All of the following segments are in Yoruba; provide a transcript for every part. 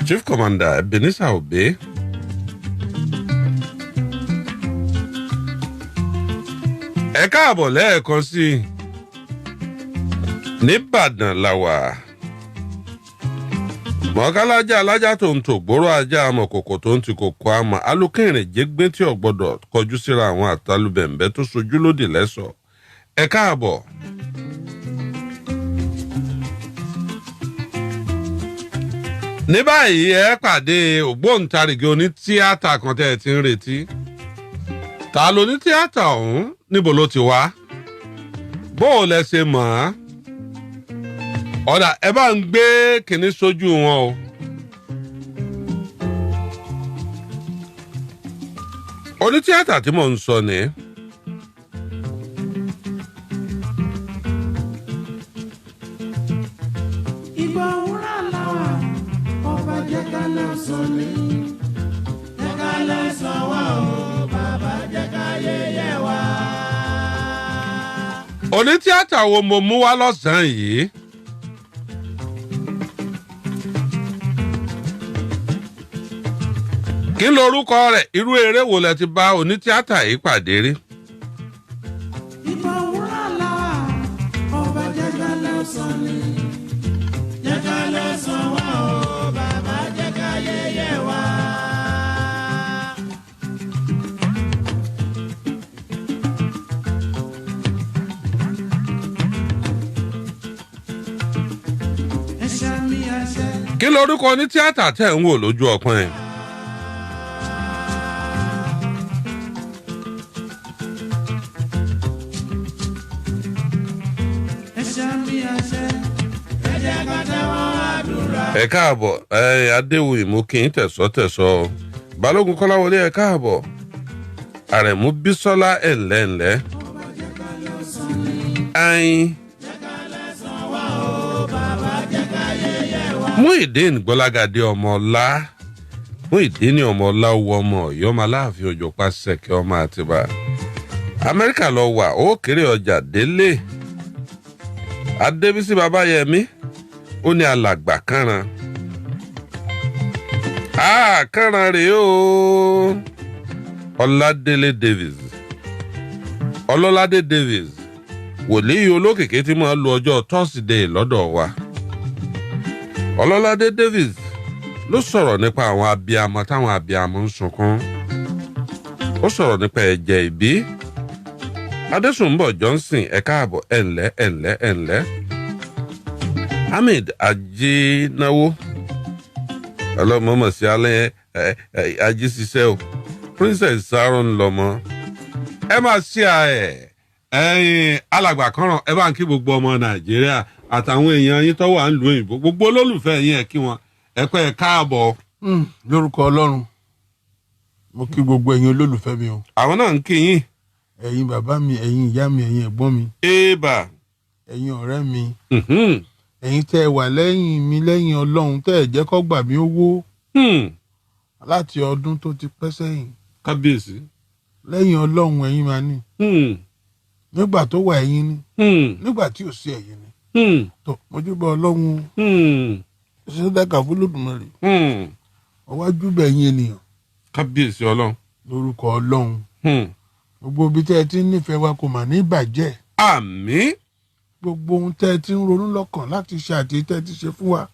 Chief Commander Ebenezer Obey. Ẹ káàbọ̀ lẹ́ẹ̀kan sí i. Nìbàdàn la wà. Mọ̀ọ́kálájà alájà tó ń tò gbóró ajá amọ̀kòkò tó ń ti kòkó àmọ́ alókèrè jégbé tí ò gbọ́dọ̀ kọjú síra àwọn àtàlùbẹ̀m̀bẹ́ tó sojú lódì lẹ́sọ̀. Ẹ káàbọ̀. Ní báyìí ẹ pàdé ògbóǹtarìgì onítíátà kan tẹ́ ẹ ti ń retí. Ta ló ní tíátà ọ̀hún? Níbo ló ti wá? Bó o lẹ ṣe mọ̀ ọ́? Ọ̀dà ẹ bá ń gbé kinní sójú wọn o. Onítíátà tí mò ń sọ ni. Ìgbà òwúrọ̀ làwà, ọba jẹ́ ká lẹ́sàn ni. Jẹ́ ká lẹ́sàn wá o, bàbá jẹ́ ká yẹyẹ wá. Onítíátà wo mo mú wá lọ́sàn-án yìí? Kí lorúkọ rẹ̀? Irú eré wo lẹ ti bá onítíátà yìí pàdé rí? Ìgbà òwúrọ̀ làwà, ọba jẹ́ ká lẹ́sàn ni. Jẹ́ ká lẹ́sàn wá o, bàbá jẹ́ ká yẹyẹ wá. Ẹ̀ṣẹ̀ mi ẹ̀ṣẹ̀. Kí lorúkọ onítíátà tẹ̀ ń wò lójú ọpọ́n ẹ̀? Ẹ káàbọ̀ Adéwuyì mú kí n tẹ̀sọ́ Balógun Kọ́láwọlé ẹ káàbọ̀ Àrẹ̀mú Bísọ́lá ẹ̀lẹ́ẹ̀lẹ́ ayin Muyideen Gbọ́lágadé ọmọọlá Muyideen ọmọọlá owó ọmọ Ọ̀yọ́ Aláàfin Òjó Pàṣẹkẹ́ ọmọ Àtìbà Amẹ́ríkà lọ wà ó kéré ọjà délé Adébísí Babáyẹmí ó ní alàgbà kànràn kànràn rèé o Ọládélé Davis Ọlọ́ládé Davis wòlíì olókìkí tí máa lu ọjọ́ Thursday lọ́dọ̀ wa Ọlọ́ládé Davis ló sọ̀rọ̀ nípa àwọn abiyamọ táwọn abiyamọ ń sunkún ó sọ̀rọ̀ nípa ẹ̀jẹ̀ ìbí Adésùnbọ̀ Johnson ẹ káàbọ̀ ẹ̀ǹlẹ́ Ahmed Ajínáwó ọlọ́mọọmọ sí alẹ́ ajíṣiṣẹ́ o Princess Sharon lọ́mọ ẹ máa ṣí ẹ̀yin alàgbà kànràn ẹ bá ń kí gbogbo ọmọ Nàìjíríà àtàwọn èèyàn yín tó wà ń lu òyìnbó gbogbo olólùfẹ́ yín ẹ kí wọn ẹ pé ẹ káàbọ̀. Lórúkọ Ọlọ́run mo kí gbogbo ẹ̀yin olólùfẹ́ mi o. Àwọn náà ń kí yín. Ẹ̀yin bàbá mi, ẹ̀yin ìyá mi, ẹ̀yin ẹ̀gbọ́n mi. Ébà. Ẹ̀yin ọ̀rẹ́ mi. Ẹ̀yin tẹ́ ẹ wà lẹ́yìn mi lẹ́yìn Ọlọ́run tẹ́ ẹ jẹ́ kó gbà mí owó. Láti ọdún tó ti pẹ́ sẹ́yìn. Kábíyèsí. Lẹ́yìn Ọlọ́run ẹ̀yin máa ní. Nígbà tó wà ẹ̀yin ni. Nígbà tí ò sí ẹ̀yin ni. Tó mojúbà Ọlọ́run. Ṣé dákà fún Olódùmarè. Ọwájú bẹ̀ ẹ̀yin ènìyàn. Kábíyèsí Ọlọ́run. Lórúkọ Ọlọ́run. Gbogbo ibi tẹ́ ẹ ti ń nífẹ̀ẹ́ wa kò mà ní bàjẹ́. Àmín. Gbogbo ohun tẹ́ ẹ ti ń ronú lọ́kàn láti ṣe àti tẹ́ ẹ ti ṣe fún wa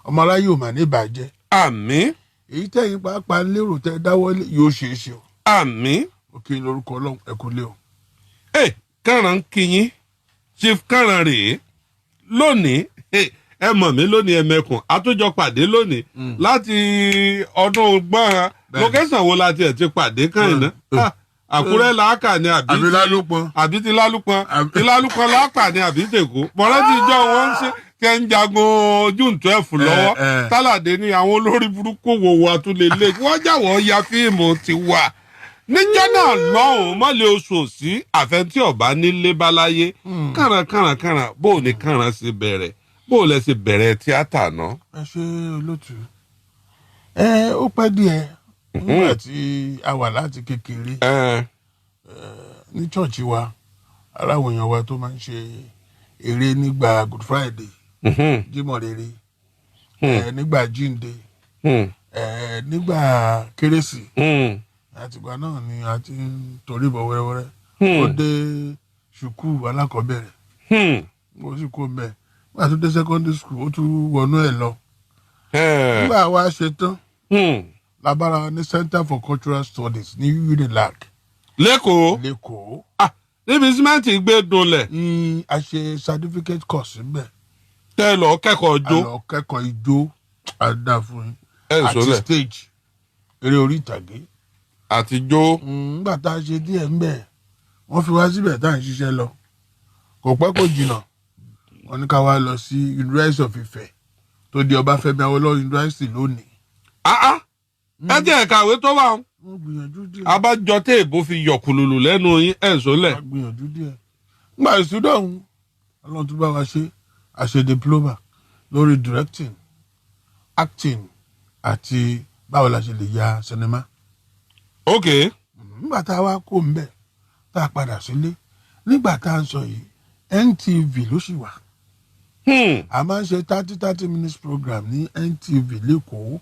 ọmọ aráyé ò mà ní bàjẹ́. Àmín. Èyí tẹ́yin pàápàá lérò tẹ́ ẹ dáwọ́lé yóò ṣeé ṣe o. Àmín. Òkè lórúkọ Ọlọ́run ẹ kú lé o. Kànràn ń kí yín Chief Kànràn rèé lónìí ẹ mọ̀ mí lónìí ẹ̀mẹ́kùn àtúnjọ pàdé lónìí láti ọdún gbọ́n lókẹ́sàn wo láti ẹ̀ ti pàdé kàn náà. Àkúrẹ́ làákà ni àbí lálùpọ̀n àbí ti lálùpọ̀n láàkà ni àbí tèkó mọ̀rẹ́tì ìjọ wọn ń ṣe kẹ́ ń jagun June 12 lọ́wọ́ tálàdé ní àwọn olórí burúkú wo wa tún lè lé wọ́n jáwọ́ ya fíìmù ti wà níjọ́ náà lọ́hùn-ún mọ́lẹ̀ oṣù òsì àfẹ́ntí ọ̀bá nílé báláyé kànràn bó o ní kànràn ṣe bẹ̀rẹ̀ bó o lẹ ṣe bẹ̀rẹ̀ tíátà náà. ẹ ṣe olótù ó pẹ́ díẹ̀ nígbà tí a wà láti kékeré ní chọ́ọ̀chì wa aláwọ̀ èèyàn wa tó máa ń ṣe eré nígbà Good Friday Jímọ̀ Rere nígbà Jíǹde nígbà Kérésì àtìgbà náà ni a ti ń torí bọ̀ wẹ́rẹ́wẹ́rẹ́ ó dé ṣùkú alákọ̀ọ́bẹ̀rẹ̀ ó sì kó mbẹ́ nígbà tó dé secondary school ó tún wọnú ẹ̀ lọ nígbà wa ṣe tán labara ní Center for Cultural Studies ní UNILAG lẹ́kọ̀ọ́ níbi símẹ́ǹtì gbé dolẹ̀. a ṣe certificate course níbẹ̀. tẹ́ lọ kẹ́kọ̀ọ́ ijó. a lọ kẹ́kọ̀ọ́ ijó àdá fún yín. àti stage eré orí ìtàgé. àti jó. nígbà tá a ṣe díẹ̀ ńbẹ̀ wọ́n fi wá síbẹ̀ tá à ń ṣiṣẹ́ lọ. kò pẹ́ kò jìnnà wọ́n ní ká wá lọ sí University of Ife tó di Ọbáfẹ́mi Awólọ́wọ̀ University lónìí. ẹ jẹ́ ẹ̀kàwé tó wà ń. wọ́n gbìyànjú díẹ̀. abájọ tẹ èbó fi yọkùlùlù lẹ́nu yín sólẹ̀. wọ́n gbìyànjú díẹ̀. nígbà ìṣúdọ̀ ọ̀hún Ọlọ́run tó bá wa ṣe àṣe diploma lórí directing acting àti báwo la ṣe lè ya sinimá. ok. nígbà tá a wá kó mbẹ tá a padà sílé nígbà tá a ń sọ yìí NTV ló sì wà. a máa ń ṣe 30 minutes program ní NTV lẹ́kọ̀ọ́.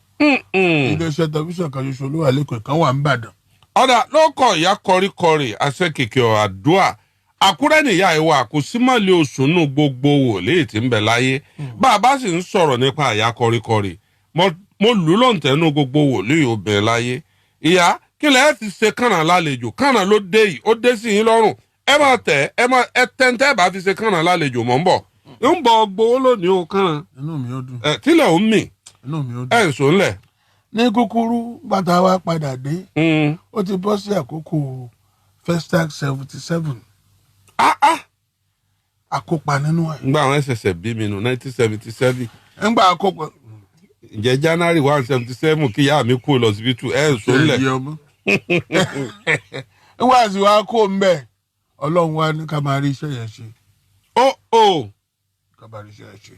iléeṣẹ́ tẹlifíṣàn kan ṣoṣo ló wà lẹ́kọ̀ọ́ kan wà nìbàdàn. ọ̀dà lọ́kọ̀ ìyá kọríkọrí àṣekèké àdúrà Àkúrẹ́ nìyá ìwà kò sí mọ́lẹ̀ oṣù nù gbogbo wòlíì tí ń bẹ láyé bá a bá sì ń sọ̀rọ̀ nípa ìyá kọríkọrí mo lù lọ́ǹtẹ̀ẹ́nu gbogbo wòlíì obìnrin láyé. ìyá kí lẹ́ẹ̀ fi ṣe kànáà lálejò kànáà ló dé yìí ó dé sí yín lọ́rùn ẹ máa tẹ̀ ẹ tẹ́ntẹ́ bá fi ṣe kànáà lálejò mọ́ ń bọ̀ ń bọ̀ gbowó lónìí o kànáà. inú mi ó dùn. tílẹ̀ ó mì inú mi ó dùn. ẹ̀ ń sọ ńlẹ̀. ní kúkúrú bàtà wa padà dé ó ti bọ́ sí àkókò Festac 77 àkópa nínú ẹ̀. ngbà àwọn ẹsẹsẹ bí mi nù 1977. ngbà àkópa. ǹjẹ́ January 177 kí ìyá mi kú lọ síbítù ẹ̀ ń sọ ńlẹ̀. nígbà tí wàá kó ń bẹ̀ Ọlọ́run wa ní ká máa rí iṣẹ́ yẹn ṣe. ká máa rí iṣẹ́ yẹn ṣe.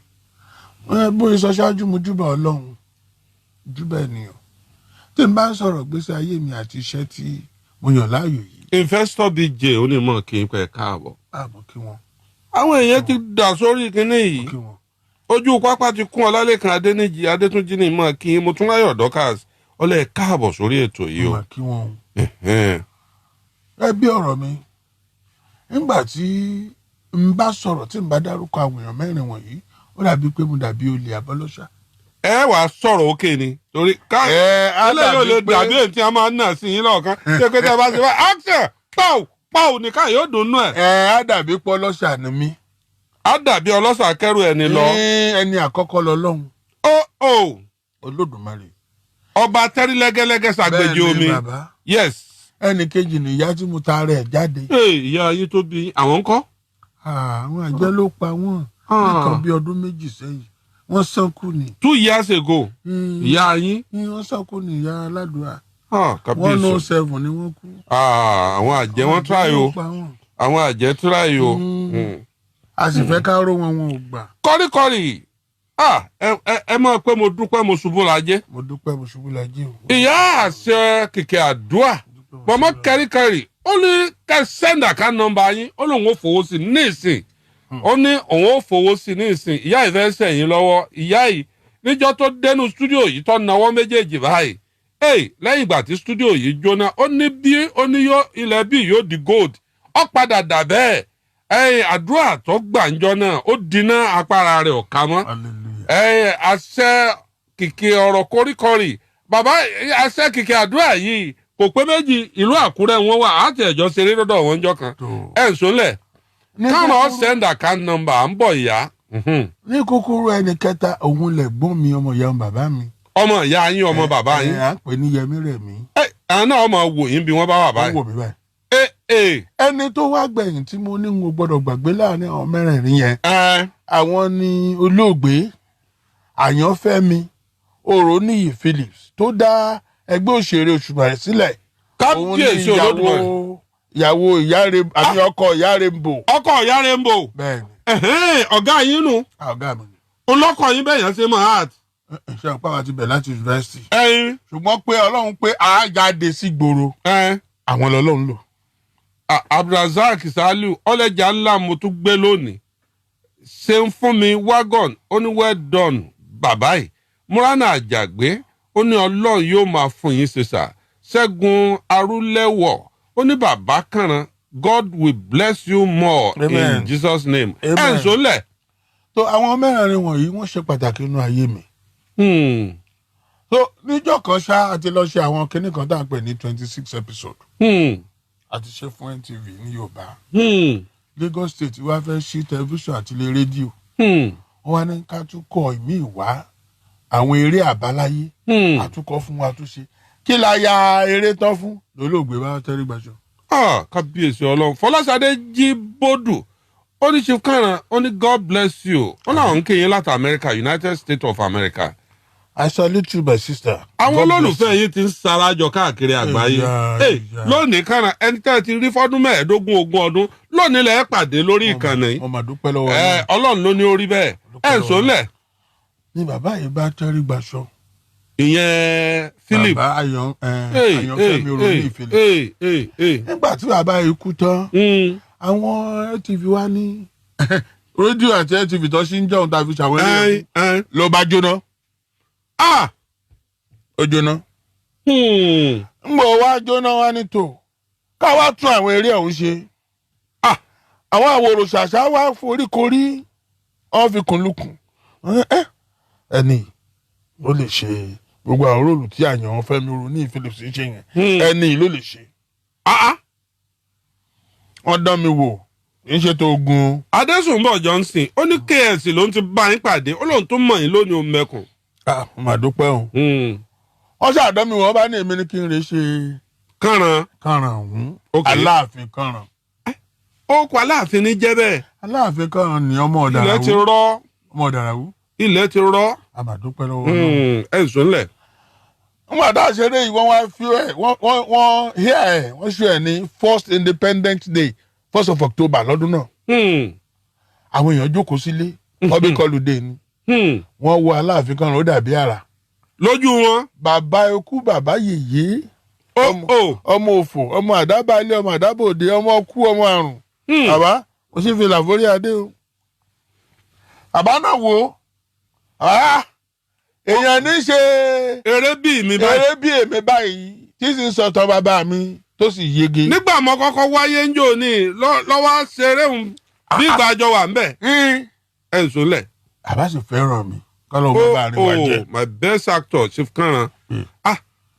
bóyá sọ ṣáájú mo júbà Ọlọ́run júbà ènìyàn tí n bá ń sọ̀rọ̀ gbèsè ayé mi àti iṣẹ́ tí mo yàn láàyò yìí. Investor BJ onímọ̀ kí n pẹ́ káàbọ̀. ààbò kí wọn. àwọn èèyàn ti dà sórí kinní yìí ojú pápá ti kún Ọlálékan Adéníjì Adétúnjí ní ìmọ̀ kí mo tún láyọ̀ Dorcas ọlẹ́ káàbọ̀ sórí ètò yìí o. kí wọn. ẹ bí ọ̀rọ̀ mi nígbà tí n bá sọ̀rọ̀ tí n bá dárúkọ àwọn èèyàn mẹ́rin wọ̀nyí ó dàbí pé mo dàbí olè àbọ́lọ́ṣà. ẹ wàá sọ̀rọ̀ òkè ni torí eléyìí ò lè dàbí èyí tí a máa ń nà sí yín lọ́ọ̀kan ṣé pé tẹ́ bá ṣe wá action pàù nìkan yóò dùn nù ẹ̀. á dàbí pọ́lọ́ṣà ni mí. á dàbí ọlọ́ṣà kẹrù ẹni lọ. ẹni àkọ́kọ́ lọ lọ́hùn. Olódùmarè. ọba tẹ́rí lẹ́gẹ́lẹ́gẹ́ ṣàgbéjì omi. bẹ́ẹ̀ ni bàbá. yes. ẹnì kejì nìyá tí mo ta rẹ̀ jáde. ìyá yín tó bí àwọn ńkọ́. àwọn àjẹ́ ló pa wọ́n nǹkan bí ọdún méjì sẹ́yìn wọ́n sànkú ni. 2 years ago. ìyá yín. wọ́n sànkú ni ìyá aládùúrà. 107 ni wọ́n kú. àwọn àjẹ́ wọn try o àwọn àjẹ́ try o. a sì fẹ́ ká ró wọn ò gbà. kọ́ríkọ́rí ẹ mọ̀ pé mo dúpẹ́ mo ṣubú lajẹ́. mo dúpẹ́ mo ṣubú lajẹ́ o. ìyá àṣẹ kìkẹ́ àdúrà mọ̀mọ́ kẹ́ríkẹ́rì ó ní kẹ́ send account number yín ó lóun ó fowó sí ní ìsìn ó ní òun ó fowó sí ní ìsìn ìyá ìfẹ́ sẹ̀yìn lọ́wọ́ ìyá yìí níjọ́ tó dénú studio yìí tó nawọ́ méjèèjì báyìí lẹ́yìn ìgbà tí studio yìí jóná ó ní ilẹ̀ bí yóò di gold ó padà dà bẹ́ẹ̀ àdúrà tó gbàǹjọ náà ó dínà apára rẹ̀ ọ̀ka mọ́ àṣẹ kìkì ọ̀rọ̀ kóríkọrì bàbá àṣẹ kìkì àdúrà yìí kò pé méjì ìlú Àkúrẹ́ wọn wà àti ẹ̀jọ́ ṣeré lọ́dọ̀ wọn jọ kan ẹ̀ ń sọlẹ̀ káwọn send account number à ń bọ̀ ìyá. ní kúkúrú ẹni kẹta òun lè gbọ́n mi ọmọ ìyá bàbá mi. ọmọ ìyá yín ọmọ bàbá yín. à ń pè ní Yẹmí Rẹ̀mí. àwọn náà ọmọ wò yín bí wọ́n bá wà báyìí. wọ́n wò mí báyìí. ẹni tó wá gbẹ̀yìn tí mo ní n ò gbọ́dọ̀ gbàgbé láàrin àwọn mẹ́rẹ̀ẹ̀rin yẹn. àwọn ni olóògbé Àyànfẹ́mi Òróníyì Phillips tó dá ẹgbẹ́ òṣèré Òṣùmàrè sílẹ̀. kábíyèsí Olódùmarè. ìyàwó àmì ọkọ ìyá Rainbow. ọkọ ìyá Rainbow. bẹ́ẹ̀ni. ọ̀gá yín nù. ọ̀gá mi. olọ́kọ̀ yín bẹ́ẹ̀ yẹn ṣe mọ̀ art. ṣe àpá wa ti bẹ̀ láti yunifásitì. ẹyin. ṣùgbọ́n pé ọlọ́run pé a jáde sí gbòòrò àwọn lọ́lọ́run lò. Abdulrasaq Saliu ọlẹ́jà ńlá mo tún gbé lónìí ṣe ń fún mi wagon ó ní well done bàbá yìí Múránà Àjàgbé ó ní ọlọ́run yóò máa fún yín ṣe sà Ṣẹ́gun Arúlẹ́wọ̀ ó ní bàbá kànrán God will bless you more. Amen. In Jesus name. Ẹ̀ ń sọlẹ̀. tó àwọn mẹ́rin wọ̀nyí wọ́n ṣe pàtàkì nínú ayé mi. so níjọ́ kan ṣá àti lọ ṣe àwọn kinní kan tá à ń pè ní 26 episode. àti ṣe fún NTV ní Yorùbá. Lagos State wá fẹ́ ṣí tẹlifíṣàn àti ilé rédíò. wọ́n wá ní ká tún kọ ìmí ìwá àwọn eré àbáláyé. àtúkọ fún wa tún ṣe kí la ya eré tán fún lólóògbé bá tẹ́rí gbaṣọ. kábíyèsí ọlọ́run Fọláṣadé Jíbódù ó ní Chief Kànrán ó ní God bless you ó náà ń kéyìn láti America United States of America. I salute you my sister. àwọn olólùfẹ́ yìí ti ń sarajọ káàkiri àgbáyé lónìí Kànrán ẹni tẹ́ ti rí fọ́dún 15 20 ọdún lónìí lẹ́ẹ̀ pàdé lórí ìkànnì. ọmọ àdúpẹ́ lọ́wọ́ yín. ọlọ́run ló ní orí bẹ́ẹ̀ ẹ̀ ń sọ́lẹ̀. ni bàbá yìí bá tẹ́rí gbaṣọ. ìyẹn Philip bàbá Ayọ̀fẹ́mi Olóní Philip. nígbà tí bàbá yìí kú tán àwọn NTV wa ní rédíò àti NTV tó ṣì ń jẹun tàbí ṣàwọn eré ló bá jóná. ó jóná. ń bọ̀ wá jóná wá ní tò ká wá tún àwọn eré ọ̀hún ṣe. àwọn àwòrò ṣàṣà wá foríkorí wọ́n fi kùn lukùn. ẹni ló lè ṣe gbogbo àwọn róòlù tí àyàn Fẹ́mi Olóní Phillips ń ṣe yẹn ẹni ló lè ṣe. wọ́n dán mi wò kì í ṣe tó ogun. Adésùnbọ̀ Johnson ó ní KS ló ń ti bá yín pàdé ó lóun tó mọ̀ yín lónìí òun mẹ́kùn. mà dúpẹ́ o. wọ́n ṣàdán mi wọ́n bá ní èmi ní kí n lè ṣe. Kànrán ọ̀hún Aláàfin Kànrán. ó kọ Aláàfin ní jẹ́ bẹ́ẹ̀. Aláàfin Kànrán ni ọmọ Ọ̀dàràwú. ilẹ̀ ti rọ́. ọmọ Ọ̀dàràwú. ilẹ̀ ti rọ́. àmàdúpẹ́ lọ́wọ́ náà. ẹ̀ ń sọ́nlẹ̀. wọ́n àdá ṣeré yìí wọ́n wá fi ẹ̀ wọ́n híà ẹ̀ wọ́n ṣe ẹ̀ ní first Independence Day 1st of October lọ́dún náà. àwọn èèyàn jókòó sílé public holiday ni. wọ́n wo Aláàfin Kànrán ó dàbí àrà. lójú wọn. bàbá ikú bàbá yèyé. ọmọ òfò ọmọ àdábàálẹ̀ ọmọ àdábòde ọmọ ọkú ọmọ àrùn. bàbá mo sì fi làforí adé o. bàbá náà wo èèyàn ní ṣe eré bí mi báyìí. eré bí èmi báyìí tí sì ń sọtọ bàbá mi tó sì yege. nígbà mo kọ́kọ́ wáyé ń jò ní lọ́wọ́ ṣeré òun bí ìgbàjọ wà ń bẹ̀. ẹ̀ ń sọ́lẹ̀. bàbá sì fẹ́ràn mi kọ́lọ́ bàbá rẹ̀ wá jẹ́. my best actor Chief Kànrán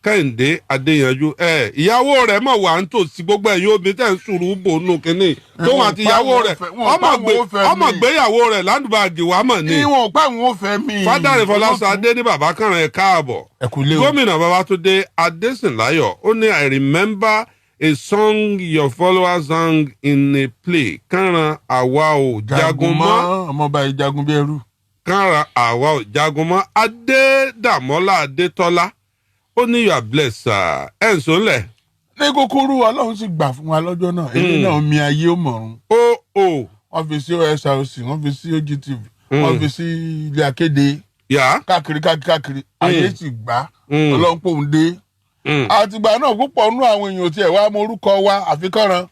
Kẹ́hìndé Adéyanjú ìyàwó rẹ̀ mọ̀ wà ń tòsí gbogbo ẹ̀yin obìnrin tẹ̀ ń sùúrù bò nù kínní tóun àti ìyàwó rẹ̀ ọmọ gbéyàwó rẹ̀ ládùúgbàgì wà mọ̀ ní. ìwọ̀n pẹ́ wọn fẹ́ mi. Fádàrí Fọláṣadé ní bàbá Kànrán ẹ̀ káàbọ̀. gómìnà Babátúndé Adésìnláyọ̀ ó ní I remember a song your followers sang in a play Kànrán àwa ò jagun mọ́. ọmọọba ìjagun bí ẹrú. Kànrán àwa ò jagun mọ́ Adédàmọ́lá Adétọ́lá ó ní you are blessed ẹ̀ ń sọ́nlẹ̀. ní kúkúrú Ọlọ́run sì gbà fún wa lọ́jọ́ náà èmi náà mi ayé ó mọ̀run. wọ́n fi sí OSRC wọ́n fi sí OGTV wọ́n fi sí ilé akéde káàkiri ayé sì gbà Ọlọ́run pòun dé. àtìgbà náà púpọ̀ nú àwọn èèyàn tiẹ̀ wá mọ orúkọ wa àfi Kànrán.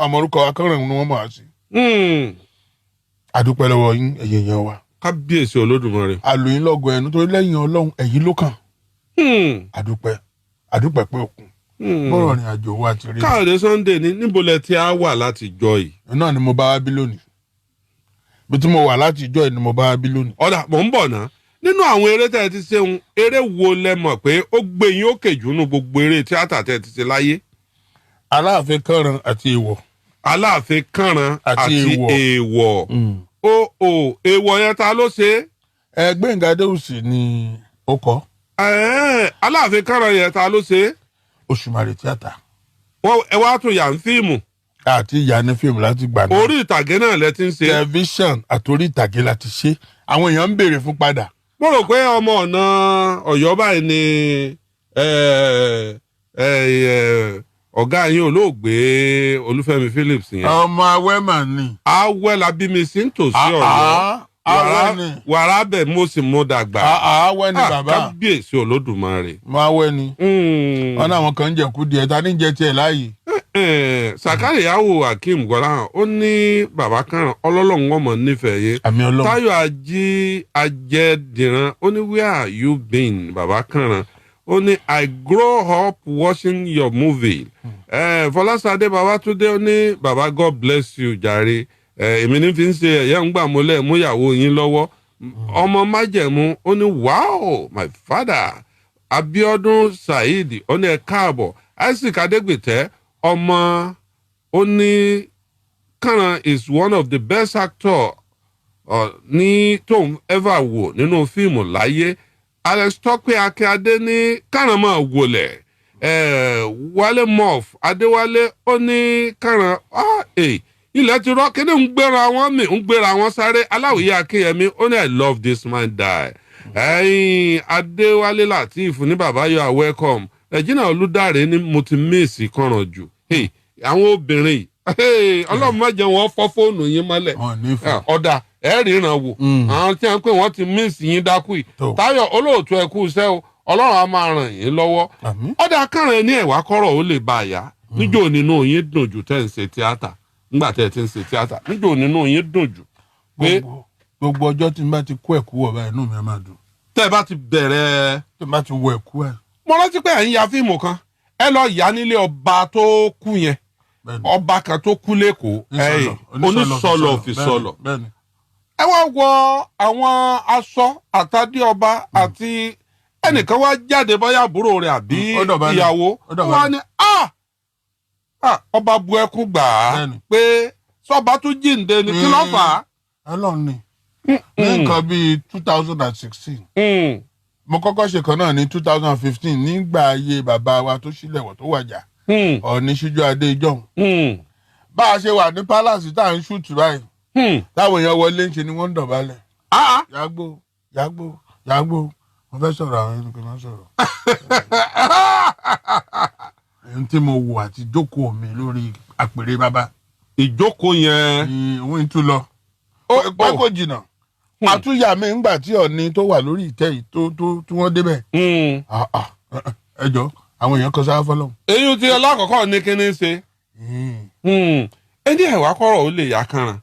àmọ́ orúkọ wa Kànrán ni wọ́n mọ̀ á sí. àdúpẹ́ lọ́wọ́ yín ẹ̀yin èèyàn wa. kábíyèsí Olódùmarè. àlòyìn lọ́gọ̀ ẹnu torí lẹ́yìn Ọlọ́run ẹ̀yin ló kàn. àdúpẹ́ pé òkun bọ́rọ̀ ni àjò wa ti rí. Káyọ̀dé Sunday ní níbo lẹ ti á wà láti jọ yìí. náà ni mo bá wá bí lónìí bí tí mo wà láti jọ yìí ni mo bá wá bí lónìí. ọ̀dà mò ń bọ̀ ná nínú àwọn eré tẹ́ ẹ ti ṣeun eré wo lẹ mọ̀ pé ó gbé yín ó kejì nínú gbogbo eré tíátà tẹ́ ẹ ti ṣe láyé. Aláàfin Kànrán àti Èèwọ̀. Aláàfin Kànrán àti Èèwọ̀. Èèwọ̀ yẹn ta ló ṣe. Gbẹ̀ngà Adéwùsì ni ó kọ. Aláàfin Kànrán yẹn ta ló ṣe. Òṣùmàrè tíátà. ẹ wá tún yà ń fíìmù. àti ìyá ní fíìmù láti gbà náà. orí ìtàgé náà lẹ ti ń ṣe. tẹlifíṣàn àtòrí ìtàgé láti ṣe àwọn èèyàn ń béèrè fún padà. mo rò pé ọmọ ọ̀nà Ọ̀yọ́ báyìí ni ọ̀gá yín olóògbé Olúfẹ́mi Phillips yẹn. ọmọ Awẹ́ mà ni. Awẹ́ la bí mi sí nítòsí Ọ̀yọ́ wàrà bẹ̀ mo sì mú dàgbà. àwẹ̀ ni bàbá. kábíyèsí olódùmarè. àwẹ̀ ni. wọn náà wọn kàn ń jẹ̀kú díẹ̀ ta ní jẹ tiẹ̀ láàyè. Sàkáríyàwó Akeem Gbọ́láhàn ó ní bàbá Kànràn ọlọ́lọ́run ọmọ nífẹ̀ẹ́ yé. àmì Ọlọ́run. Táyọ̀ Ajẹ́dìran ó ní where are you been bàbá Kànràn ó ní I grow up watching your movie. Fọláṣadé Babátúndé ó ní bàbá God bless you jàre. Èmi ní fi ń ṣe ẹ̀yẹ́ ń gbà mọ́lẹ̀ múyàwó yín lọ́wọ́. Ọmọ májẹ̀mú ó ní wow my father. Abíọ́dún Saheed ó ní ẹ káàbọ̀. Isaac Adégbètẹ́ ọmọ ó ní Kànràn is one of the best actor ní tóun ever wò nínú fíìmù láyé. Alex Tọ́pẹ́ Akíndé ní Kànràn máa wọlẹ̀. Wálé Moff Adéwálé ó ní Kànràn ilẹ̀ ti rọ́ kíní ń gbéra wọn mi ń gbéra wọn sáré. Aláwìyé Akínyẹmí ó ní I love this man die. Adéwálé Lateef ní bàbá you are welcome. Regina Olúdáre ní mo ti míìsì Kànràn jù. Àwọn obìnrin Ọlọ́run má jẹ́ wọn fọ́ fóònù yín mọ́lẹ̀. Ọ̀dà ẹ̀ ríran wò. Àwọn tí wọ́n pè wọ́n ti míìsì yín dákú yìí. Táyọ̀ olóòtú ẹ kú iṣẹ́ o Ọlọ́run á máa ràn yín lọ́wọ́. Ọ̀dà Kànràn ní ẹ̀wà kọ́rọ̀ ó lè bá a yá. Níjó nínú yín dùn jù tẹ́ ń ṣe tíátà. Nígbà tẹ́ ẹ ti ń ṣe tíátà níjó nínú yín dùn jù. Gbogbo ọjọ́ tí n bá ti kó ẹ̀kú wọ̀ báyìí inú mi á máa dùn. Tẹ́ ẹ bá ti bẹ̀rẹ̀. Tí n bá ti wọ ẹ̀kú ẹ̀. Mo rántí pé ẹ̀ ń ya fíìmù kan ẹ lọ yà nílé ọba tó kú yẹn ọba kan tó kú lẹ́kọ̀ọ́ onísọlọ òfìsọlọ ẹ wá wọ àwọn aṣọ àtàdé ọba àti ẹnìkan wá jáde bóyá àbúrò rẹ̀ àbí ìyàwó wọn ni ọba bu ẹkún gbà á pé sọba tún jíǹde ni kí ló fà á. Ọlọ́run ni ní nǹkan bíi 2016 mo kọ́kọ́ ṣe kan náà ní 2015 nígbà ayé bàbá wa tó ṣílẹ̀wọ̀ tó wàjà Ọọ̀ni Síjú Adé ìjọ́un. Bá a ṣe wà ní palace tá à ń ṣùtù báyìí táwọn èèyàn wọlé ń ṣe ni wọ́n ń dọ̀bálẹ̀. Yàgbó mo fẹ́ sọ̀rọ̀ àwọn ẹni kò máa sọ̀rọ̀. Ẹni tí mo wò àti jókòó mi lórí àpèrè bàbá. Ìjókòó yẹn. Òun tún lọ. Pẹ́ kò jìnnà. Àtúnyà mi ńgbà tí Ọọ̀ni tó wà lórí ìtẹ́ yìí tí wọ́n débẹ̀. Ẹjọ́ àwọn èèyàn kan sáá fọlọ́hún. Èyí tí ọlọ́kọ̀ọ́kọ́ ní kí ni ṣe. Ẹni ẹ̀wà kọ́rọ̀ ó lè yá Kànràn.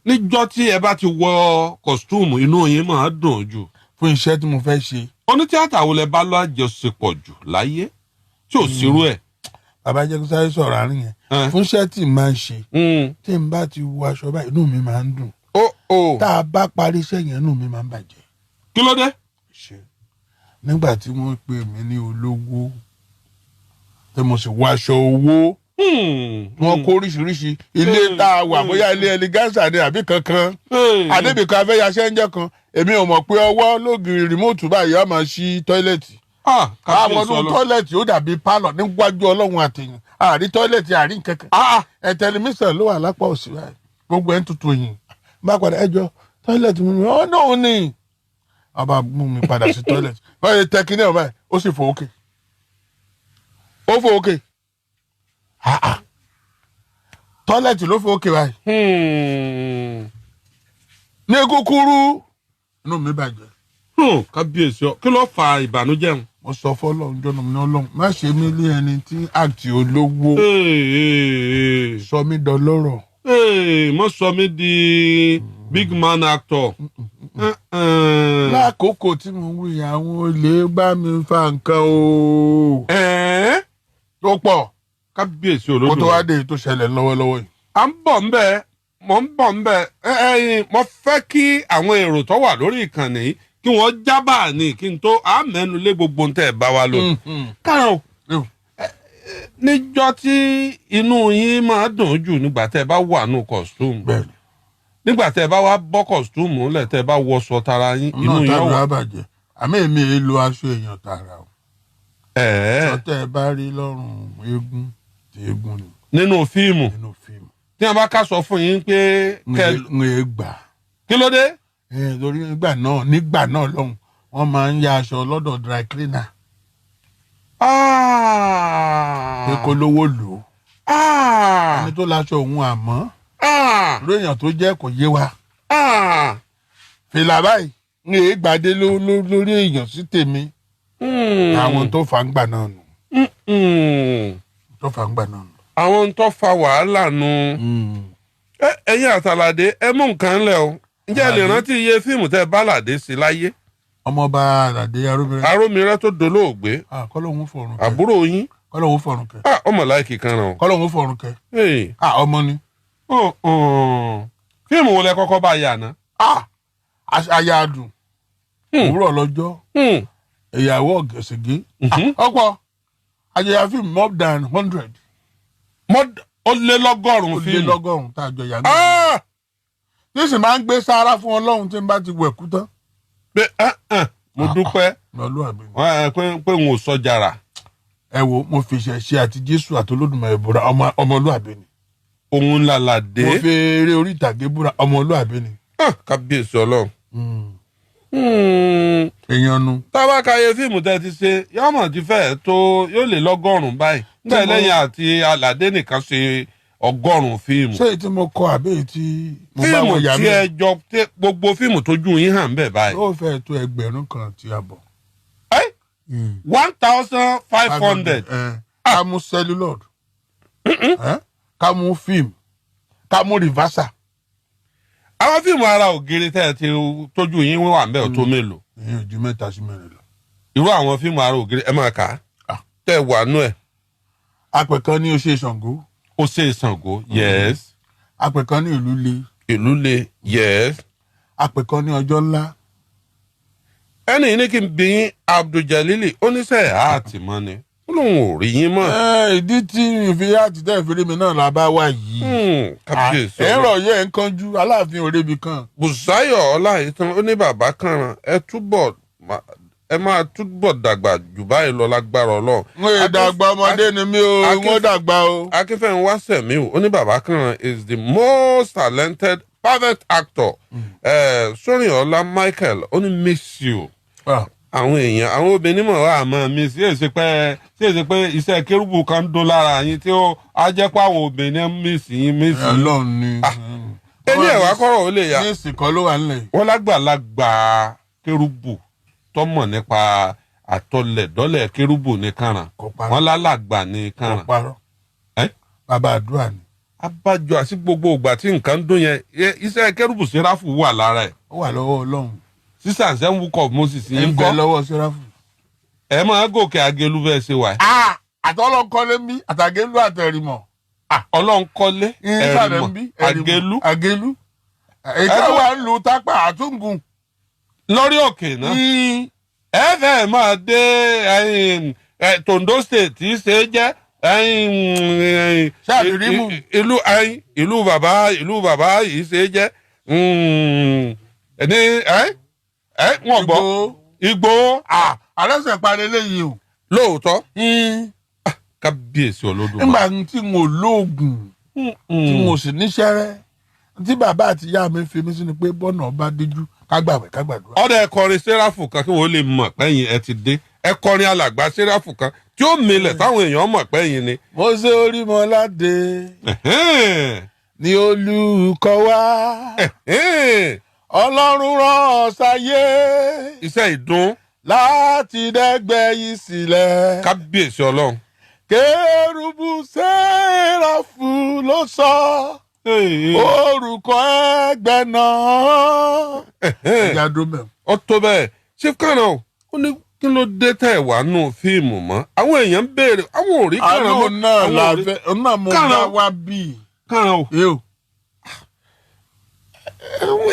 Níjọ́ tí ẹ bá ti wọ kọ̀stúùmù inú yín máa dùn jù. Fún iṣẹ́ tí mo fẹ́ ṣe. Onítíátà wo lẹ bá lọ àjọṣepọ̀ jù láyé tí ò sírú ẹ̀. Bàbá jẹ́ kó sáré sọ̀rọ̀ àárín yẹn. Fún iṣẹ́ tí n máa ń ṣe. Tí n bá ti wọ aṣọ báyìí inú mi máa ń dùn. Tá a bá parí iṣẹ́ yẹn inú mi máa ń bàjẹ́. Kí ló dé? Nígbà tí wọ́n pè mí ní olówó tí mo sì wọ aṣọ owó wọn kó oríṣiríṣi ilé tá a wà bóyá ilé ẹlẹgánsà ni àbí kankan adébìkan afẹ́yàṣẹ́ ń jẹ́ kan èmi ò mọ̀ pé ọwọ́ lógiri rìmóòtù báyìí á máa ṣí tọ́ílẹ̀tì. àwọn ọdún tọ́ílẹ̀tì ó dàbí pálọ̀ níwájú ọlọ́run àtẹ̀yìn àrí tọ́ílẹ̀tì àrí kankan tẹlifíṣàn ló wà lápá òsì báyìí gbogbo ẹ̀ ń tutù yìí bá padà ẹjọ́ tọ́ílẹ̀tì mi ọ̀ náà ní ọba mú mi padà sí tọ́ílẹ̀tì báyìí tẹkiní ọ̀ báyìí ó sì fò ókè ó fò ókè tọ́ílẹ̀tì ló fò ókè báyìí ní kúkúrú inú mi bàjẹ́. Kábíyèsí ọ kí ló fa ìbànújẹ́ ń. mo sọ fọlọ́run jọ́nà mi ní ọlọ́run má ṣe mí lé ẹni tí àti olówó sọ mí dọlọ́rọ̀. Mo sọ mí di big man actor. Lákòókò tí mo wí àwọn olè bá mi fa nǹkan o. Tó pọ̀. Kábíyèsí olódùn. Kó tó wá dé tó ṣẹlẹ̀ lọ́wọ́lọ́wọ́ yìí. À ń bọ̀ ńbẹ̀ mo ń bọ̀ ńbẹ̀ mo fẹ́ kí àwọn èrò tó wà lórí ìkànnì yìí kí wọ́n jábà ní kí n tó àmẹ́nu lé gbogbo ń tẹ̀ bá wa lò. Kànràn níjọ́ tí inú yín máa dùn jù nígbà tẹ́ ẹ bá wà nù kọ̀stúmù. Bẹ́ẹ̀ni. Nígbà tẹ́ ẹ bá wá bọ́ kọ̀stúmù lẹ̀ tẹ́ ẹ bá wọṣọ tara yín inú yín wà. Bàjẹ́ àmì èmi èé lo aṣọ èèyàn tààrà o. Sọtẹ́ ẹ bá rí lọ́rùn eégún tí eégún ni. Nínú fíìmù. Nínú fíìmù. Tí wọ́n bá ká sọ fún yín pé. Ń e gbà. Kí ló dé? Lórí nígbà náà lọ́hùn wọ́n máa ń ya aṣọ lọ́dọ̀ dry cleaner. Pé kó lówó lò ó. Ẹni tó láṣọ òun àmọ́. Lórí èèyàn tó jẹ́ kò yé wa. fìlà báyìí ń èé gbàdé lórí èèyàn sí tèmi. Àwọn tó fà ń gbà náà nù. Tó fà ń gbà náà nù. Àwọn tó fa wàhálà nù. Ẹ̀yin àtàlàdé ẹ mú nǹkan lẹ̀ o. Ǹjẹ́ ẹ lè rántí iye fíìmù tẹ́ bá Àlàdé sí láyé? Ọmọọba Àlàdé Arómiré tó dolóògbé. Kọ́lọ́hún fọ̀run kẹ́. Àbúrò yín. Kọ́lọ́hún fọ̀run kẹ́. Ọmọ láìkì kan ràn. Kọ́lọ́hún fọ̀run kẹ́. Ọmọ ni. Fíìmù wo lẹ kọ́kọ́ bá yà ná? Aya adùn. Òwúrọ̀ lọ́jọ́. Ìyàwó ọ̀gẹ̀sìgé. Ọ̀pọ̀ àjẹyà fíìmù more than 100. Ó lé lọ́gọ́rùn-ún fíìmù. Ó lé lọ́gọ́rùn-ún tá a jọ yà náà. Tí sì máa ń gbé sáárá fún Ọlọ́run tí n bá ti wẹ̀kú tán. Pé mo dúpẹ́ pé n ò sọ jàrà. Ẹ wo mo fi ìṣẹ̀ṣe àti Jésù àti Olódùmarè búra ọmọlúàbí ni. Òun làlàdé. Mo fi eré orí ìtàgé búra ọmọlúàbí ni. Kábíyèsí Ọlọ́run. Èèyàn nu. Tábàkáyé fíìmù tẹ́ ti ṣe yọ́mọ̀ ti fẹ́ẹ̀ tó yóò lé lọ́gọ́rùn-ún báyìí. Nígbà lẹ́yìn àti Àlàdé nìkan ṣe 100 fíìmù. Ṣé èyí tí mo kọ àbí èyí tí mo bá fíìmù wọn yà mí? tí ẹ jọ gbogbo fíìmù tójú yín hàn bẹ́ẹ̀ báyìí. Ó fẹ́ tó 1,000 àti àbọ̀. 1,500. Ká mú celluloid. Ká mú fíìmù. Ká mú reverser. Àwọn fíìmù ara ògiri tẹ́ ẹ ti tójú yín wà ń bẹ́ẹ̀ tó mélòó? Ìyẹn ojú 3 sí 4 lọ. Irú àwọn fíìmù ara ògiri ẹ máa kà á. Tẹ́ ẹ wà nú ẹ̀. Apẹ̀kan ní Oṣé Ṣàngó. Ó ṣe Ṣàngó, yes. Apẹ̀kan ní Ìlú Le. Ìlú Le, yes. Apẹ̀kan ní Ọjọ́ Ńlá. Ẹni ní kí n bí yín Abdul-Jalili oníṣẹ́ àti mọ́ ni. Ó lóun ò rí yín mọ́. Ìdí tí ìfi àtìtẹ́ ìfèrè mi náà la bá wà yìí. Kábíyèsí Ọlọ́run. Ẹ̀rọ yẹ ń kánjú Aláàfin òrebi kan. Bùsáyọ̀ Ọláìtàn ó ní bàbá Kànràn ẹ máa túbọ̀ dàgbà jù báyìí lọ lágbára Ọlọ́run. Wọ́n dàgbà ọmọdé ni mí o, wọ́n dàgbà o. Akínfẹ́ńwá Sẹ̀míù ó ní bàbá Kànràn is the most talented perfect actor. Sóríyànlá Michael ó ní miss you. Àwọn èèyàn àwọn obìnrin mọ̀ wá àmọ́ miss yóò ṣe pé iṣẹ́ kérúbù kan dún lára yín tí ó á jẹ́ pé àwọn obìnrin miss yín. Ọlọ́run ni. Ẹni ẹ̀wá kọ́rọ̀ ó lè yá. Ní ìsìnkọ́ ló wà nílẹ̀. Wọ́n lágbàlagbà kérúbù tọmọ nípa àtọlẹ̀dọ́lẹ̀ kérúbù ní Kànràn. Wọ́n lálàgbà ní Kànràn. Bàbá àdúrà ni. Abájọ àti gbogbo ìgbà tí nǹkan dún yẹn iṣẹ́ kérúbù Séráfù wà lára ẹ̀. Ó wà lọ́wọ́ Ọlọ́run. Sísà ṣe ń wúkọ̀ Moses yín kọ́. Ń bẹ lọ́wọ́ Séráfù. Ẹ máa gòkè Agelu bẹ́ẹ̀ ṣe wà. Àtọ́lọ́kọ́lé ń bí àtàgélú àtẹ̀rìmọ̀. Ọlọ́nkọ́lé ẹ̀rìmọ̀ Agelu. Ètò wà ń lu tápà àtúngùn. Lórí òkè náà. Ẹ fẹ́ máa dé Tondo State tí ṣe jẹ́ ìlú bàbá yìí ṣe jẹ́ wọ́n gbọ́ Ìgbò. Àlẹ́sẹ̀ parí eléyìí o. Lóòótọ́. Kábíyèsí Olódùmarè. Nígbà tí mo lóògùn tí mo sì níṣẹ́rẹ́ tí bàbá àti ìyá mi fi mí sí ni pé bọ́nà bá díjú kágbàwẹ̀ kágbàdúrà. Ọ̀dọ̀ ẹ̀kọrin Séráfù kan kí wọ́n lè mọ̀ pẹ́yìn ẹ ti dé ẹ̀kọrin alàgbà Séráfù kan tí ó milẹ̀ táwọn èèyàn mọ̀ pẹ́yìn ni. Mo ṣe Orímọládé ni olùkọ́ wa Ọlọ́run rán ọ sáyé. Iṣẹ́ ìdún. Láti dẹ́gbẹ́ yìí sílẹ̀. Kábíyèsí Ọlọ́run. Kérúbù Séráfù ló sọ orúkọ ẹgbẹ́ náà. Ẹja dómẹ̀. Ó tó bẹ́ẹ̀ Chief Kànràn ó ní kí ló dé tẹ̀ wá nù fíìmù mọ́ àwọn èèyàn ń béèrè àwọn ò rí Kànràn mọ́. Àlọ́ náà làbẹ́ ọ̀nà mo bá wá bí. Kànràn o.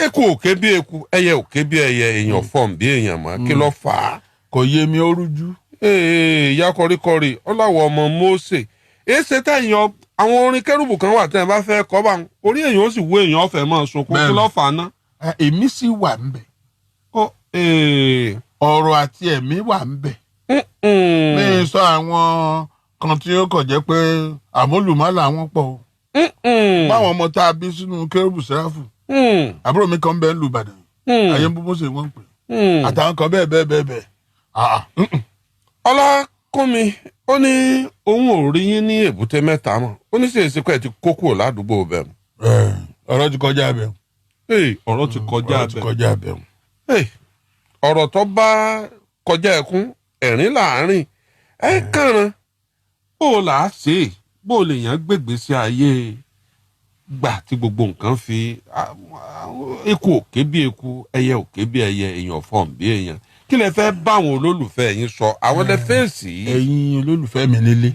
Eku òkè bí eku ẹyẹ òkè bí ẹyẹ èèyàn fọ̀n bí èèyàn mọ́ kí ló fà á. Kò yé mi ó rújú. Ìyá kọríkọrí ọláwọ̀ ọmọ Mósè èsè tẹ̀yìn àwọn orin kérúbù kan wà tẹ́ ẹ bá fẹ́ kọ́ bá ń orí èèyàn ó sì wó èèyàn ọ̀fẹ́ máa sunkún kí ló fà á ná. Èmi sì wà ń bẹ̀. Ọ̀rọ̀ àti ẹ̀mí wà ń bẹ̀. Mi sọ àwọn kan tí ó kọ̀ jẹ́ pé àmúlùmálà wọn pọ̀ o. Báwọn ọmọ tá a bí sínú Kérúbù Séráfù. Àbúrò mi kan bẹ́ẹ̀ ń lu Ìbàdàn. Ayé ń bú Mósè wọ́n ń pè. Àtàwọn kan bẹ́ẹ̀. Ọlákúnmi ó ní òun ò rí yín ní Èbúté Mẹ́ta mọ́ ó ní sèse pé ẹ ti kó kúrò ládùúgbò bẹ́ẹ̀. Ọ̀rọ̀ ti kọjá bẹ́ẹ̀. ọ̀rọ̀ ti kọjá ọ̀rọ̀ ti kọjá abẹ́. ọ̀rọ̀ tó bá kọjá ẹkún ẹ̀rín láàrin kàrán bó o là á ṣe bó o lè yàn gbègbèsè ayé gbà tí gbogbo nǹkan fi eku òkè bí eku ẹyẹ òkè bí ẹyẹ èèyàn fọ̀n bí èèyàn kí lẹ fẹ́ bá àwọn olólùfẹ́ yín sọ àwọn lẹ fèsì. ẹ̀yin olólùfẹ́ mi nílé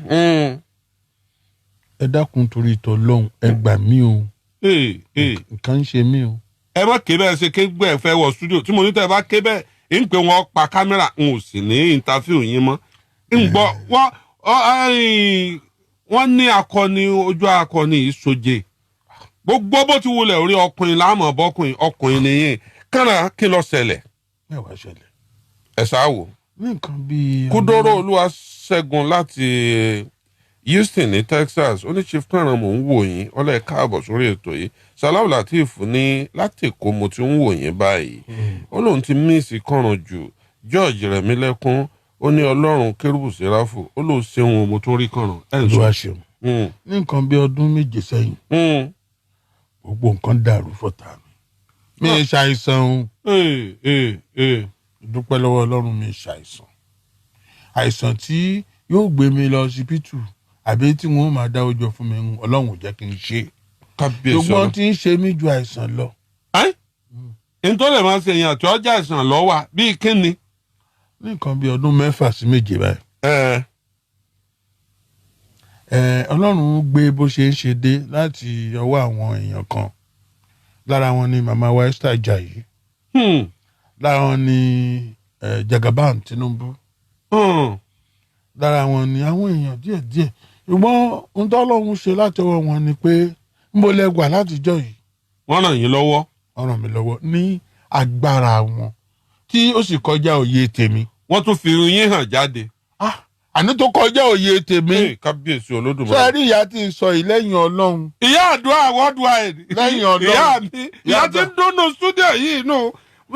ẹ dákun torí ìtọ́ lọ́hùn ẹ gbà mí o nǹkan ń ṣe mí o. ẹ má ké bẹ́ẹ̀ ṣe ké gbẹ́ ẹ fẹ́ wọ stúdíò tí mo ní tẹ́ ẹ bá ké bẹ́ẹ̀ ń pè wọ́n pa kámẹ́rà n ò sì ní ìntàfíù yín mọ́ ń gbọ́ wọ́n ní akọni ojú akọni ìsoje gbogbo bó ti wulẹ̀ orí ọkùnrin láàmú ọkùnrin nìyẹn kánà kí ló ṣẹlẹ̀. mẹ́wàá ṣẹlẹ̀. ẹ sáwò. ní nǹkan bíi. Kúdóró Olúwaṣẹ́gun láti Houston ní Texas ó ní Chief Kànrán mò ń wò yín ọlẹ́ káàbọ̀ sórí ètò yìí Salau Lateef ní láti Èkó mo ti ń wò yín báyìí ó lóun ti míìsì Kànrán jù George Rẹ̀mílẹ́kún ó ní Ọlọ́run Kérúbù Séráfù ó lóun ṣeun mo tún rí Kànrán. Olúwa ṣeun ní nǹkan bíi ọdún méje sẹ́yìn gbogbo nǹkan dàrú fọ́tà mi ì ṣàìsàn o dúpẹ́ lọ́wọ́ Ọlọ́run mi ṣàìsàn àìsàn tí yóò gbé mi lọ síbítù àbí tí wọn máa dá ọjọ́ fún mi Ọlọ́run ò jẹ́ kí n ṣe ṣùgbọ́n tí ń ṣe mí ju àìsàn lọ. nítorí ẹ̀ máa ń ṣe èèyàn tí ọjà àìsàn lọ wà bíi kíni. ní nǹkan bíi ọdún 6 sí 7 báyìí. Ọlọ́run gbé bó ṣe ń ṣe dé láti ọwọ́ àwọn èèyàn kan lára wọn ni màmá wa Esther Ajayi lára wọn ni Jagaban Tinubu lára wọn ni àwọn èèyàn díẹ̀díẹ̀ ṣùgbọ́n ohun tó Ọlọ́run ṣe láti ọwọ́ wọn ni pé ń bó lẹ́gbàá látijọ́ yìí. wọ́n ràn yín lọ́wọ́. wọ́n ràn mí lọ́wọ́ ní agbára wọn tí ó sì kọjá òye tèmi. wọ́n tún fi yín hàn jáde. àní tó kọjá òye tèmi. kábíyèsí Olódùmarè. ṣé rí ìyá tí ń sọ yìí lẹ́yìn Ọlọ́run. ìyá àdúrà worldwide. lẹ́yìn Ọlọ́run. ìyá mi ìyá tí ń dúnnú stúdíò yìí nù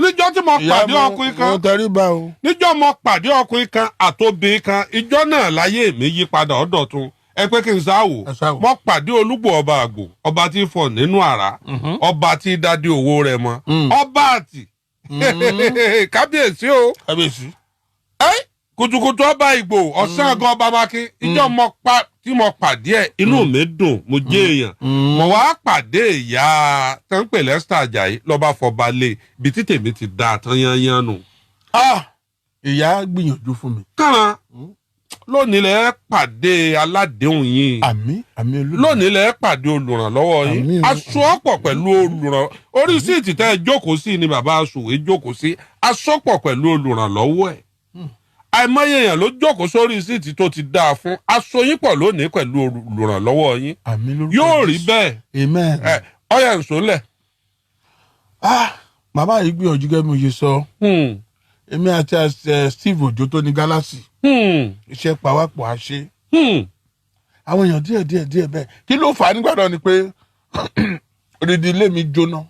níjọ́ tí mo pàdé ọkùnrin kan. mo tẹrí bá o. níjọ́ mo pàdé ọkùnrin kan àtòbìnrin kan ìjọ́ náà láyé mi yí padà ọ̀dọ̀ tún ẹ pé kí n sáwò mo pàdé Olúgbò ọba àgbò ọba tí fọ nínú àrá ọba tí dádé owó rẹ̀ mọ́ ọba àtì kábíyèsí o. kábíyèsí. kùtùkùtù ọba Ìgbò ọ̀sán gan ọba Mákín ìjọ tí mo pàdé ẹ̀ inú mi dùn mo jẹ́ èèyàn mo wá pàdé ìyá tó ń pè Esther Ajayi lọ́ba fọba lé ibi tí tèmi ti da tán yányán nù. ìyá gbìyànjú fún mi. Kànrán lónìí lẹ pàdé aládéhùn yín. àmín Olúwa. lónìí lẹ pàdé olùrànlọ́wọ́ yín. aṣọ ọ̀pọ̀ pẹ̀lú olùrànlọ́wọ́ orí síìtì tẹ́ ẹ jókòó sí ni bàbá aṣòwé jókòó sí aṣọ́pọ̀ pẹ̀lú olùrànlọ́wọ́ ẹ̀. àìmọye èèyàn ló jókòó sórí síìtì tó ti dáa fún aṣọ yín pọ̀ lónìí pẹ̀lú olùrànlọ́wọ́ yín. àmín lórúkọ yóò rí bẹ́ẹ̀. amen. ọyà ìṣòlẹ̀. bàbá yìí gbìyànjú gẹ́gẹ́ bí mo ṣe sọ. èmi àti Steve Ojo tó ní Galaxy. iṣẹ́ pàwápọ̀ àṣẹ. àwọn èèyàn díẹ̀ bẹ́ẹ̀ kí ló fà á nígbà náà ni pé odidi ilé mi jóná.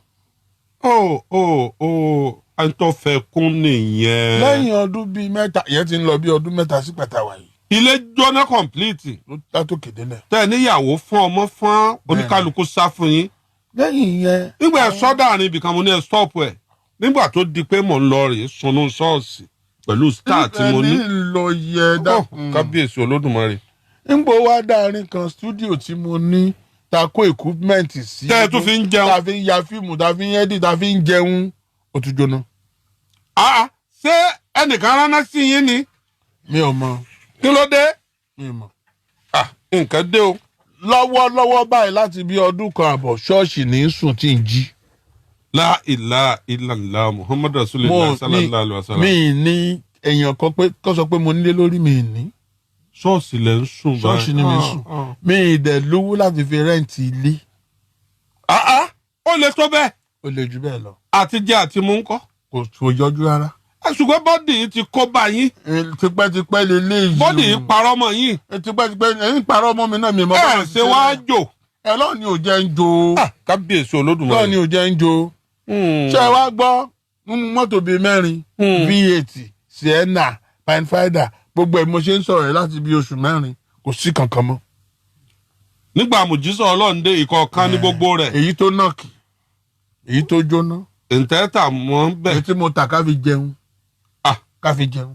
àìtọ́fẹ́ kún nìyẹn. lẹ́yìn ọdún bíi 3 ìyẹn ti ń lọ bí ọdún 3 sí pàtàwà yìí. ilé jóná complete. ló látòkè délẹ̀. tẹ́ ẹ níyàwó fún ọmọ fún oníkálukú sá fún yín. lẹ́yìn yẹn. nígbà ẹ sọ́dà àárín ibìkan mo ní ẹ stop ẹ̀ nígbà tó di pé mò ń lọ rèé sunú ṣọ́ọ̀ṣì pẹ̀lú star tí mo ní. ẹni lọ yẹ dákun. kábíyèsí Olódùmarè. ń bọ̀ wá dáàrin kan studio tí mo ní ta kó equipment sí. tẹ́ ẹ tún fi ń jẹun. ta fi ń ya fíìmù ta fi ń edit ta fi ń jẹun ó tún jóná. ṣé ẹnìkan rán sí yín ni. mi ò mọ. kí ló dé. mi ò mọ. nǹkan dé o. lọ́wọ́lọ́wọ́ báyìí láti bí ọdún kan àbọ̀ ṣọ́ọ̀ṣì ní sùn tí ń jí. La ilaha illallah Muhammadu Rasulullah sallallahu alaihi wasallam. mi ní èèyàn kan pé kó sọ pé mo nílé lórí mi ní. ṣọ́ọ̀ṣì lẹ ń sùn báyìí. ṣọ́ọ̀ṣì ni mi sùn. mi ì dẹ̀ lówó láti fi rẹ́ǹtì ilé. ó lè tó bẹ́ẹ̀. ó lè jù bẹ́ẹ̀ lọ. àti jẹ àti mú ń kọ́. kò yọjú rárá. ṣùgbọ́n bọ́dì yìí ti kó bá yín. tipẹ́tipẹ́ lélẹ́yìí. bọ́dì yìí parọ́ mọ́ yín. tipẹ́tipẹ́ ẹ̀yìn parọ́ mọ́ mi náà mi mọ́. ṣe wá jò. Ọlọ́run ni ò jẹ́ ń jó. kábíyèsí Olódùmarè. Ọlọ́run ni ò jẹ́ ń jó. ṣé ẹ wá gbọ́ nínú mọ́tò bíi 4 V8 Sienna Pathfinder gbogbo ẹ̀ mo ṣe ń sọ̀rọ̀ láti bí oṣù 4 kò sí kankan mọ́. nígbà mùjísọ̀ Ọlọ́run dé ìkọ̀ọ̀kan ní gbogbo rẹ̀. èyí tó nọ́ọ̀kì èyí tó jóná. ǹtẹ́tà mọ́ bẹ́ẹ̀. èyí tí mo tà ká fi jẹun. ká fi jẹun.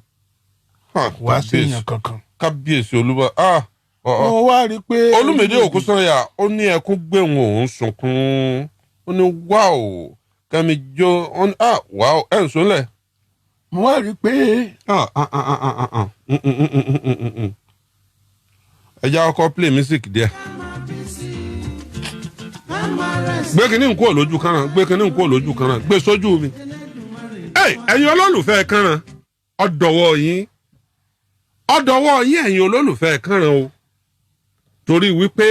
wá sí èèyàn kankan. kábíyèsí olúwa. mo wá rí i pé. Olúmídé Òkúsànyà ó ní ẹkún gbẹ̀wọ̀n òun sunkún ó ní wáò Kẹ́mi jó ó ní wáò ẹ̀ ń sọlẹ̀. mo wá rí i pé. ẹ já ọkọ play music díẹ̀. gbé kínní ń kúrò lójú kan náà gbé kínní ń kúrò lójú kan náà gbé sójú mi. ẹ̀yin olólùfẹ́ Kànràn ọ̀dọ̀wọ́ yín ẹ̀yin olólùfẹ́ Kànràn o torí wípé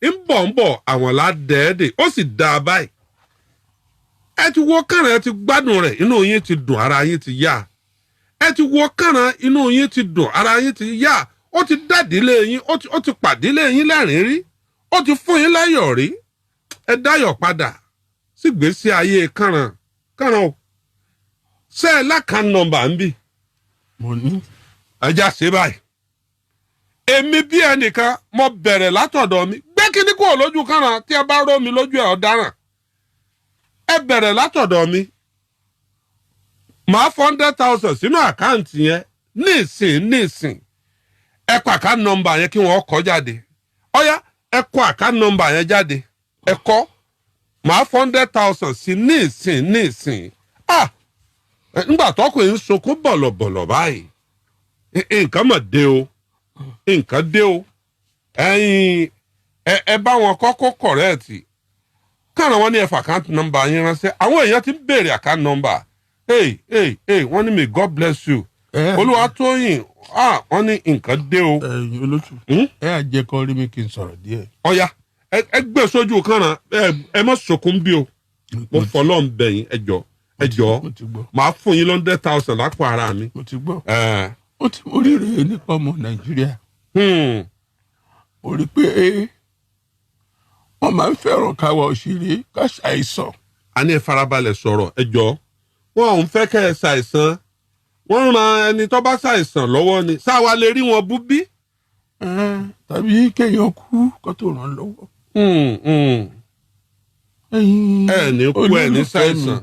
ń bọ̀ àwọn ládẹ́ẹ̀dẹ̀ ó sì dáa báyìí ẹ ti wo Kànràn ẹ ti gbádùn rẹ̀ inú yín ti dùn ara yín ti yá ẹ ti wo Kànràn inú yín ti dùn ara yín ti yá ó ti dádìílé yín ó ti pàdílé yín lẹ́rìn rí ó ti fún yín láyọ̀ rí ẹ dáyọ̀ padà sígbésí ayé Kànràn o ṣé ẹ lákàn nọ́mbà ń bì. mo ní. ẹja ṣe báyìí èmi bí ẹnìkan mo bẹ̀rẹ̀ látọ̀dọ̀ mi gbé kíní kúrò lójú Kànràn tí ẹ bá rọ́ mi lójú ẹ̀ ọ̀daràn ẹ bẹ̀rẹ̀ látọ̀dọ̀ mi màá 100,000 sínú àkáǹtì yẹn nísìn ẹ kọ àkáǹtì nọ́mbà yẹn kí wọ́n kọ jáde ọ̀yá ẹ kọ àkáǹtì nọ́mbà yẹn jáde ẹ kọ màá 100,000 sí nísìn nígbà tọkùnrin ń sunkún bọ̀lọ̀bọ̀lọ̀ báyìí nǹkan mọ̀ dé o nǹkan dé o ẹ̀yin ẹ bá wọn kọ́kọ́ kọ̀rẹ́ẹ̀tì Kànràn wọn ní ẹ fà àkáǹtì nọ́mbà yín ránṣẹ́ àwọn èèyàn ti ń béèrè àkáǹtì nọ́mbà wọ́n ní may God bless you Olúwatóyìn wọ́n ní nǹkan dé o. ẹ̀yin olótù ẹ àjẹkọ rí mi kí n sọ̀rọ̀ díẹ̀. ọ̀ya ẹ gbé sójú Kànràn ẹ má sọkún bí o mo fọlọ́ ń bẹ̀yìn ẹ jọ̀ọ́ màá fún yín 100,000 lápò ara mi. mo ti gbọ́ ó ti mú rírè nípa ọmọ Nàìjíríà. mo rí i pé wọ́n máa ń fẹ́ràn káwa òṣèré ká ṣàìsàn. a ní ẹ farabalẹ̀ sọ̀rọ̀ ẹ jọ̀ọ́ wọn ò ń fẹ́ kẹ́ ẹ ṣàìsàn wọ́n ran ẹni tó bá ṣàìsàn lọ́wọ́ ni sáwa lè rí wọn bú bí. tàbí kéèyàn kú kó tó ràn lọ́wọ́. ẹ ní kú ẹ ní ṣàìsàn.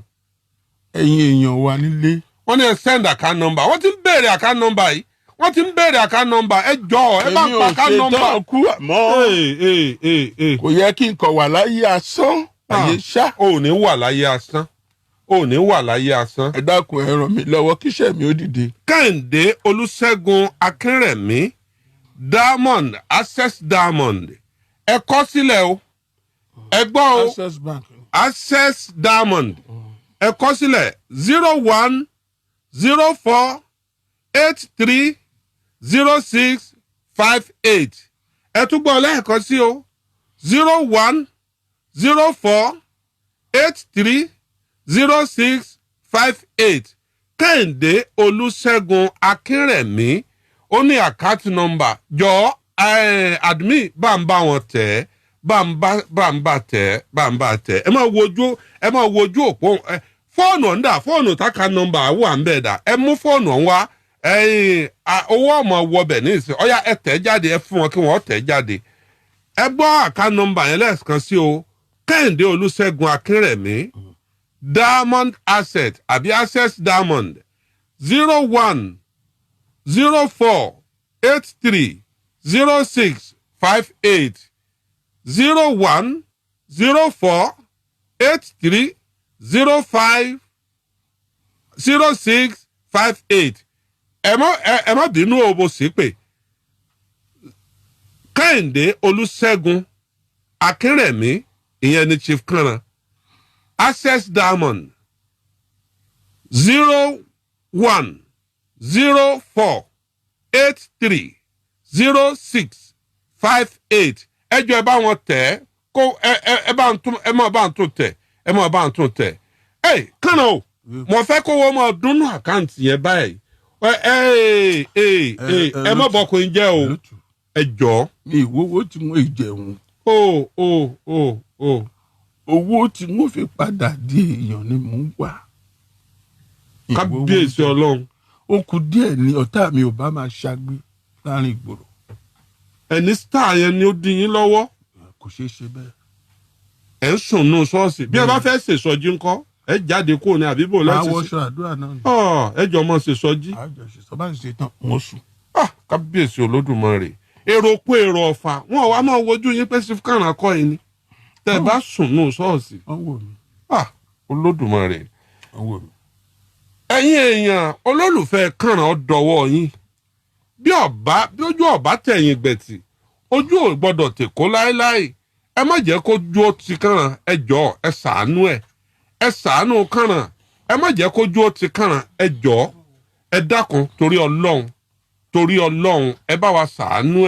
ẹ̀yin èèyàn wa nílé. wọ́n ní ẹ send account number wọ́n ti ń béèrè account number yìí wọ́n ti ń béèrè account number ẹ jọ̀ọ́ ẹ bá ń pa account number. èmi ò ṣe tán kú àmọ́ kò yẹ kí n kọ̀ wà láyé asán àyè ṣá. ò ní wà láyé asán ò ní wà láyé asán. ẹ dákun ẹ ràn mí lọ́wọ́ kíṣẹ́ mi ó dìde. Kẹ́hìndé Olúṣẹ́gun Akínrẹ̀mí Diamond Access Diamond ẹ kọ sílẹ̀ o ẹ gbọ́ o Access Bank. Access Diamond ẹ kọ sílẹ̀ 0104830658 ẹ tún gbọ́ lẹ́ẹ̀kan sí o 0104830658 Kẹ́hìndé Olúṣẹ́gun Akínrẹ̀mí ó ní àkáǹtì nọ́mbà jọ admin bá ń bá wọn tẹ̀ bá ń bá tẹ̀ ẹ máa wojú òpó fóònù ọ̀ndà fóònù táka nọ́mbà wà ń bẹ̀ dà ẹ mú fóònù ọ̀hún wá owó ọmọ wọbẹ̀ ní ìsìn ọ̀yá ẹ tẹ̀ jáde ẹ fún wọn kí wọ́n tẹ̀ jáde ẹ gbọ́ àkáǹtì nọ́mbà yẹn lẹ́ẹ̀kan sí o Kẹ́hìndé Olúṣẹ́gun Akínrẹ̀mí Diamond Asset àbí Access Diamond 0104830658 0104830658 ẹ má bínú o mo sì pé Kẹ́hìndé Olúṣẹ́gun Akínrẹ̀mí ìyẹn ni Chief Kànràn Access Diamond 0104830658 ẹjọ ẹ bá wọn tẹ̀ kó ẹ bá ń tún ẹ má bá ń tún tẹ̀ ẹ má bá ń tún tẹ̀ Kànràn o mo fẹ́ kó wọ́n máa dúnú àkáǹtì yẹn báyìí ẹ má bọkùnrin jẹ́ o ẹ jọ. mi ìwówó tí mo jẹun. owó tí mo fi padà di èèyàn ni mò ń wà. kábíyèsí Ọlọ́run. ó kù díẹ̀ ní ọ̀tá mi ò bá máa ṣagbe láàrin ìgboro. ẹni star yẹn ni ó dín yín lọ́wọ́. kò ṣeé ṣe bẹ́ẹ̀. ẹ̀ ń sùn nù ṣọ́ọ̀ṣì bí ẹ bá fẹ́ ṣèṣọ́jí ńkọ́ ẹ jáde kúrò ní àbíbò máa lẹ́sìn wọṣọ àdúrà náà ni. ẹ jọ mọ ṣèṣọ́jí. àjọṣe sọ bá ń ṣe tán wọn sùn. kábíyèsí olódùmarè èrò kó èrò ọ̀fà wọn ò wá máa wojú yín pé sífù kàràn kọ́ ẹ ni tẹ́ ẹ bá sùn nù ṣọ́ọ̀ṣì. wọ́n wò mí. olódùmarè. wọ́n wò mí. ẹ̀yin èèyàn olólùfẹ́ kàràn ọ̀dọ̀wọ́ yín bí ojú ọ̀bá tẹ̀yìn gbẹ̀tì ojú ò gbọ́dọ̀ tèkó láéláé ẹ má jẹ́ kó ju ó ti kàràn ẹ jọ̀ọ́ ẹ ṣàánú ẹ ṣàánú kàràn ẹ má jẹ́ kó ju ó ti kàràn ẹ jọ̀ọ́ ẹ dákun torí ọlọ́run ẹ bá wa ṣàánú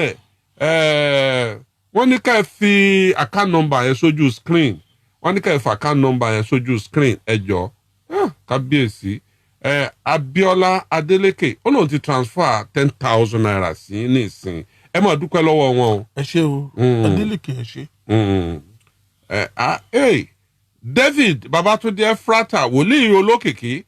wọ́n ní ká ẹ fi account number yẹn sójú screen wọ́n ní ká ẹ fi account number yẹn sójú screen ẹ jọ̀ọ́ kábíyèsí Abíọ́lá Adélékè ó lóun ti transfer 10,000 naira sí ní ìsìn ẹ máa dúpẹ́ lọ́wọ́ wọn o. ẹ ṣé o Adélékè ẹ ṣé. David Babatunde Efrata wòlíì olókìkí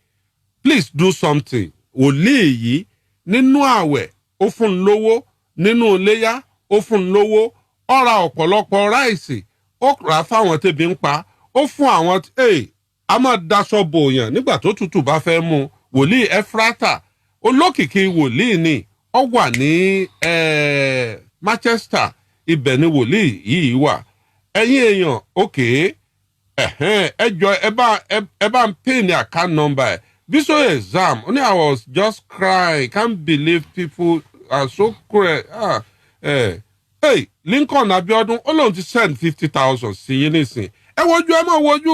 please do something wòlíì yìí nínú ààwẹ̀ ó fún un lówó nínú iléyá ó fún un lówó ó ra ọ̀pọ̀lọpọ̀ ráìsì ó rà á fáwọn tẹ́bi ń pa ó fún àwọn a máa daṣọ bòyàn nígbà tó tútù bá fẹ́ mu wòlíì Efrata olókìkí wòlíì ni ó wà ní Manchester ibẹ̀ ni wòlíì yìí wà ẹ̀yin èèyàn òkè ẹ jọ ẹ bá ń pè ní account number visual exam only I was just crying can't believe people are so cruel Lincoln Abiodun ó lóun ti send 50,000 sí yín nísìn ẹ wojú ẹ máa wojú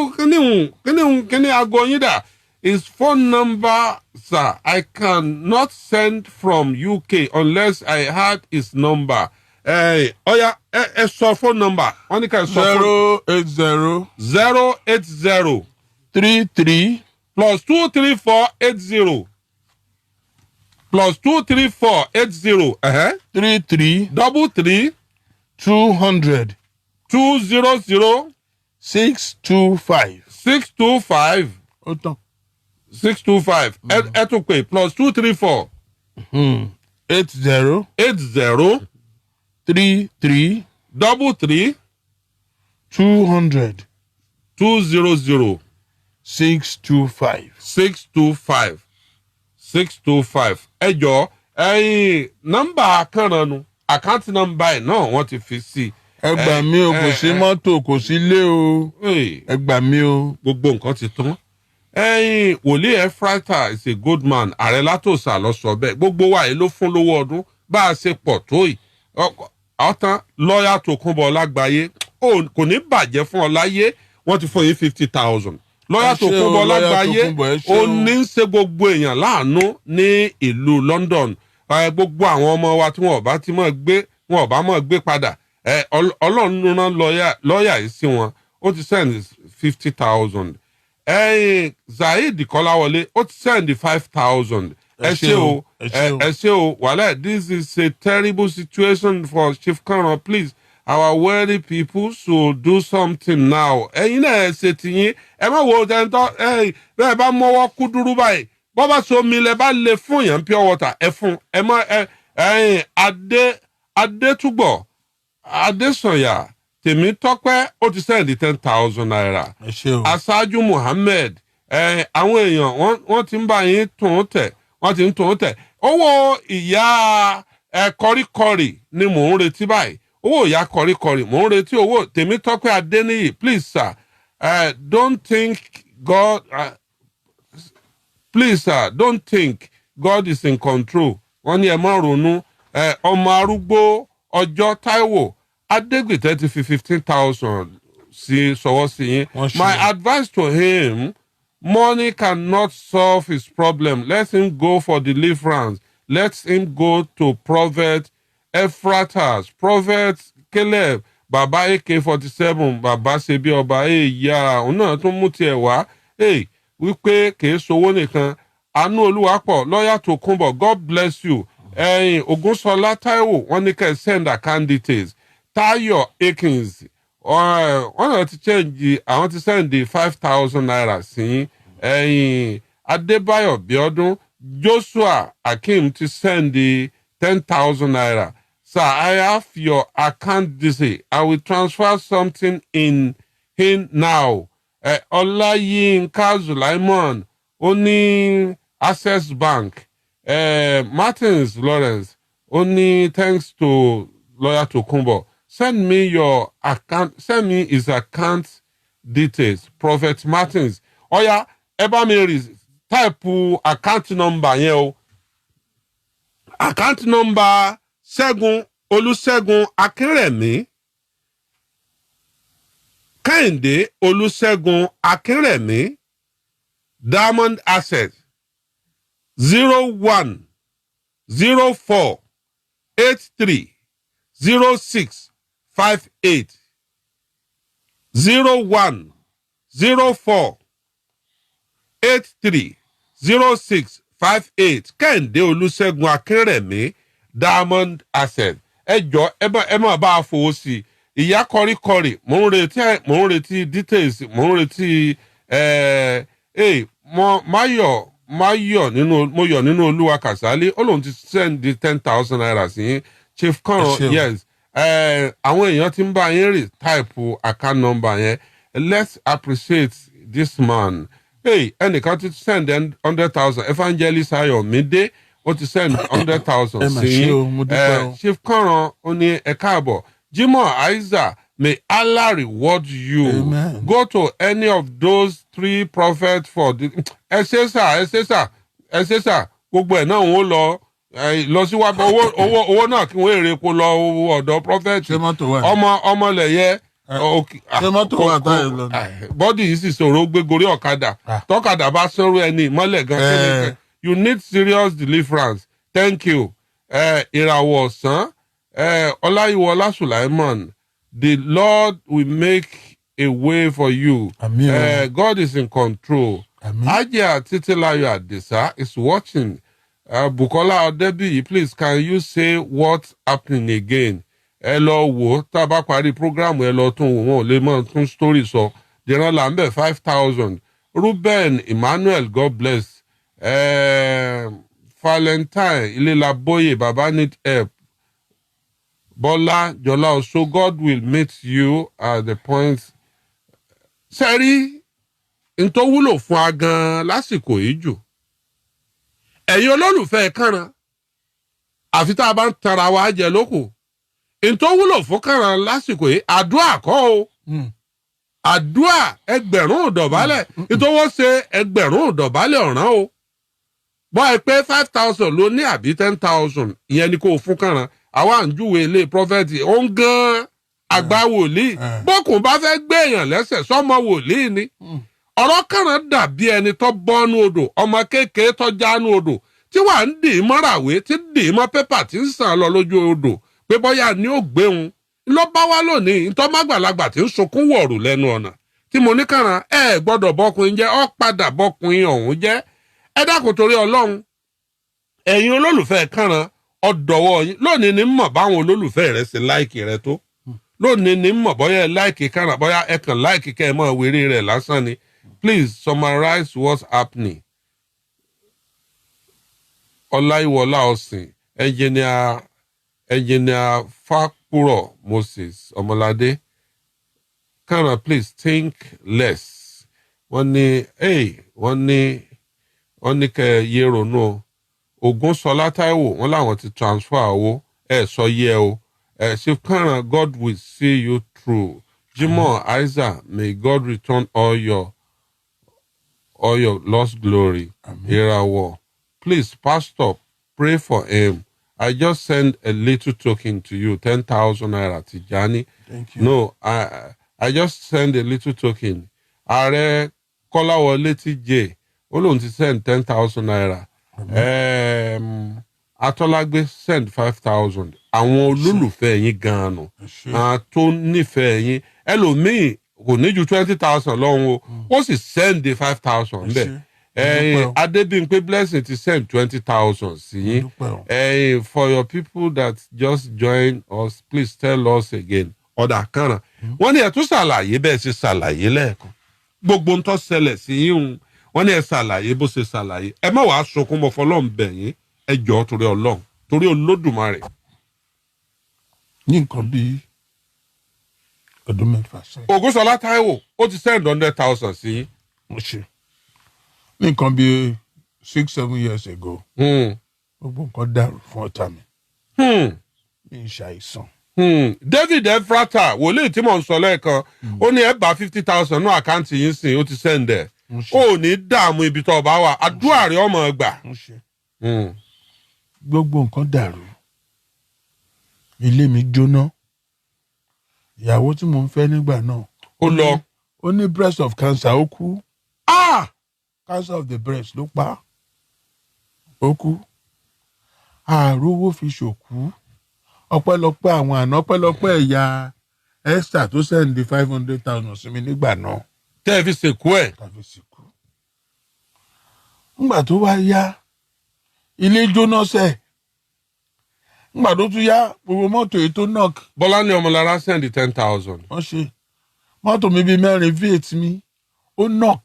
kíní aago yín dà his phone number sir I cannot send from UK unless I had his number ọ̀ya ẹ sọ phone number wọ́n ní ká ẹ sọ phone 080 33 plus 23480 plus 23480 33 33 200 200 625. 625 ó tán. 625 ẹ tún pè plus 234 80 80 33 33 200 200 625. 625 625 ẹ jọ̀ọ́ ẹ̀yin nọ́mbà kànnà àkáǹtì nọ́mbà ẹ̀ náà wọ́n ti fi sí i. ẹ gbà mí o kò sí mọ́tò kò sí ilé o ẹ gbà mí o. gbogbo nǹkan ti tán ẹ̀yin wòlíì Efrata is a good man ààrẹ látòsà lọ sọ bẹ́ẹ̀ gbogbo wa yìí ló fún lówó ọdún bá a ṣe pọ̀ tó yìí ọ̀tán lọ́ọ̀yà Tòkunbọ̀ Lágbàáyé kò ní bàjẹ́ fún ọ láyé wọ́n ti fún yín 50,000 lọ́ọ̀yà Tòkunbọ̀ Lágbàáyé ó ní í ṣe gbogbo èèyàn láàánú ní ìlú London gbogbo àwọn ọmọ wa tí wọn ò bá ti mọ̀ gbé wọn ò bá mọ̀ gbé padà Ọlọ́run rán lọ́ọ̀yà yìí sí wọn ó ti send 50,000 Zaid Kọ́láwọlé ó ti send 5,000 ẹ ṣé o wàhálà this is a terrible situation for Chief Kànràn please our wealthy people should do something now ẹ̀yin náà ẹ ṣe tiyín ẹ má wo tẹ́ńtọ́ bẹ́ẹ̀ bá mọ́wọ́ kúdúrú báyìí bọ́ bá so mi lẹ bá lè fún yẹn pure water ẹ fún ẹ má Adétúgbọ̀ Adésànyà Tèmítọ́pẹ́ ó ti sẹ́ndì 10,000 naira Aṣáájú Muhammed àwọn èèyàn wọ́n ti ń bá yín tún tẹ̀ wọ́n ti ń tún tẹ̀ owó ìyá kọríkọrì ni mò ń retí báyìí owó ìyá kọríkọrì mò ń retí owó Tèmítọ́pẹ́ Adéníyì please sir don't think God please sir don't think God is in control wọ́n ní ẹ má ronú ọmọ arúgbó ọjọ́ Táíwò Adégbìtẹ́ ti fi 15,000 sí sọwọ́ sí yín my advice to him money cannot solve his problem let him go for deliverance let him go to Prophet Ephratas Prophet Caleb baba AK-47 baba ṣebí ọba ìyá òun náà tún mú tiẹ̀ wá wípé kìí sowó nìkan àánú Olúwapọ̀ lọ́ọ̀yà Tòkunbọ̀ God bless you Ògúnṣọlá Táíwò wọ́n ní kẹ́ send a candidate Táyọ̀ Akins wọ́n náà ti change àwọn ti send 5,000 naira sí Adébáyọ̀ Bíọ́dún Joshua Akeem ti send 10,000 naira sir I have your account detail I will transfer something in in now. Ọláyínká Zulaimon, ó ní Access Bank. Martins Lawrence, ó ní thanks to Lawyer Tokunbo. Send me his account details. Prophet Martins. Oya, ẹ bá mi type account number yẹn o. Account number Ṣẹ́gun Olúṣẹ́gun Akínrẹ̀mí. Kẹ́hìndé Olúṣẹ́gun Akínrẹ̀mí. Diamond Asset 01 04 83 06 58 01 04 83 06 58 Kẹ́hìndé Olúṣẹ́gun Akínrẹ̀mí Diamond Asset. Ẹ jọ̀ọ́ ẹ má bá a fowó sí i. Ìyá kọríkọrí mò ń retí details mò ń retí mo yọ̀ nínú Olúwa Kàsálí ó lóun ti send 10,000 naira sí Chief Kọ́ran yes àwọn èèyàn ti ń bá yín rè type account number yẹn. Let's appreciate this man. Ẹnìkan ti send 100,000 Evangelist Ayọ̀mídé ó ti send 100,000 sí Chief Kọ́ran ó ní ẹ káàbọ̀. Jimoh Aiza, may Allah reward you. Amen. Go to any of those 3 prophets for the. Ẹ ṣé sà gbogbo ẹ̀ náà wọ́n lọ síwájú owó náà kí wọ́n èrè epo lọ ọ̀dọ̀ prophet ọmọlẹ̀yẹ. Ṣé mọ́tò wà táyà lọ? Bọ́dì yìí sì ṣòro gbé gorí ọ̀kadà tọ́kadà bá sọ̀rọ̀ ẹni ìmọ́lẹ̀ gan. You need serious deliverance. Thank you. Ìràwọ̀ ọ̀sán Ọláyíwọlá Sulaimon, the Lord will make a way for you. God is in control. Ajia Titilayo Adisa is watching. Bukola Odebi, please can you say what's happening again? Ẹ lọ wò tá a bá parí program ẹ lọ tún wọn ò lè mọ tún story sọ. Dìran Lambert 5,000. Ruben Emmanuel, God bless. Valentine Ilelaboye, Baba need help. Bola Jola, so God will meet you at the point. Sẹ́rí n tó wúlò fún a gan lásìkò yìí jù. Ẹ̀yin olólùfẹ́ Kànràn àfi tá a bá ń tara wa jẹ lóko. N tó wúlò fún Kànràn lásìkò yìí àdúrà kọ́ o. Àdúrà ẹgbẹ̀rún ìdọ̀bálẹ̀ ìtọ́wọ́ ṣe ẹgbẹ̀rún ìdọ̀bálẹ̀ ọ̀ràn o. Bọ́ ẹ pé 5,000 ló ní àbí 10,000 ìyẹn ni kò fún Kànràn. Àwa ń júwe ilé prọfẹ̀tì ó ń gan àgbà wòlíì bókun bá fẹ́ gbé èèyàn lẹ́sẹ̀ sọ́mọ wòlíì ni. Ọ̀rọ̀ Kànràn dàbí ẹni tó bọ́nú odò ọmọ kékeré tó jánú odò tí wàá ń dì í mọ́ràwé tí dì í mọ́ pépà tí ń sàn lọ lójú odò pé bóyá ni ó gbé òun ló bá wá lónìí ntọ́mágbàlagbà tí ń sunkún wọ̀rù lẹ́nu ọ̀nà tí mo ní Kànràn ẹ gbọ́dọ̀ bọ́kùnrin jẹ́ ọ́ padà bọ́kùnrin ọ̀hún jẹ́ ẹ dákun torí Ọlọ́run ẹ̀yin olólùfẹ́ Kànràn ọ̀dọ̀wọ́ yín lónìí ní mọ̀ báwọn olólùfẹ́ rẹ̀ ṣe láìkì rẹ̀ tó lónìí ní mọ̀ bóyá ẹ láìkì Kànràn bóyá ẹ kàn láìkì kẹ́ ẹ mọ̀ wéré rẹ̀ lásán ni. Please summarize what's happening. Ọláyíwọlá Ọ̀sìn engineer Fákúrọ̀ Moses Ọmọládé. Kànràn please think less. Wọ́n ní kẹ́ yé ronú o. Ògúnṣọlá Táíwò wọ́n láwọn ti transfer owó sọ yẹ o. Chief Kànràn, God will see you through. Jimoh Aiza, may God return all your lost glory. Ìràwọ̀, please pastor pray for him. I just send a little token to you 10,000 naira Tijani. Thank you. No, I just send a little token. Ààrẹ Kọ́láwọlé TJ ó lóun ti send 10,000 naira. Atọ́lágbé send 5,000. Àwọn olólùfẹ́ yín gan-an nù. Tó nífẹ̀ẹ́ yín. Ẹlòmíì kò ní ju 20,000 lọ́hùn o. Ó sì send 5,000 bẹ́ẹ̀. Adébímpé Blessing ti send 20,000 sí yín. For your people that just join us, please tell us again. Ọ̀dà Kànràn. Wọ́n ní ẹ tún ṣàlàyé bẹ́ẹ̀ ṣe ṣàlàyé lẹ́ẹ̀kan. Gbogbo ń tó ṣẹlẹ̀ sí yín wọ́n ní ẹ ṣàlàyé bó ṣe ṣàlàyé. Ẹ má wàá sunkún mọ́ fọlọ́run bẹ̀ yín. Ẹ jọ̀ọ́ torí Ọlọ́run torí Olódùmarè. Ní nǹkan bíi ọdún 6 sẹ́yìn. Ògúnṣọlá Táíwò ó ti send 100,000 sí. mo ṣe ní nǹkan bíi 6-7 years ago gbogbo nǹkan dàrú fún ọ̀tá mi mi ń ṣàìsàn. David Efrata wòlíì tí mò ń sọ lẹ́ẹ̀kan ó ní ẹ bá 50,000 ní àkáǹtì yín sìn ó ti send ẹ̀ ó ní dààmú ibi tó bá wà àdúrà rẹ̀ ọmọ gbà. gbogbo nǹkan dàrú ilé mi jóná ìyàwó tí mò ń fẹ́ nígbà náà ó lọ. ó ní breast of cancer ó kú. Cancer of the breast ló pa ó kú. àròwó fi ṣòkú ọpẹ́lọpẹ́ àwọn àna ọpẹ́lọpẹ́ ẹ̀yà Esther tó sẹ́ndí 500,000 sí mi nígbà náà. tẹ́ ẹ fi sìnkú ẹ̀. tàbí sìnkú. ńgbà tó wá yá ilé jóná sẹ̀ ńgbà tó tún yá gbogbo mọ́tò èyí tó knock. Bọ́láńlé Ọmọlára sẹ́ndí 10,000. wọ́n ṣe mọ́tò mi bíi mẹ́rin V8 mi ó knock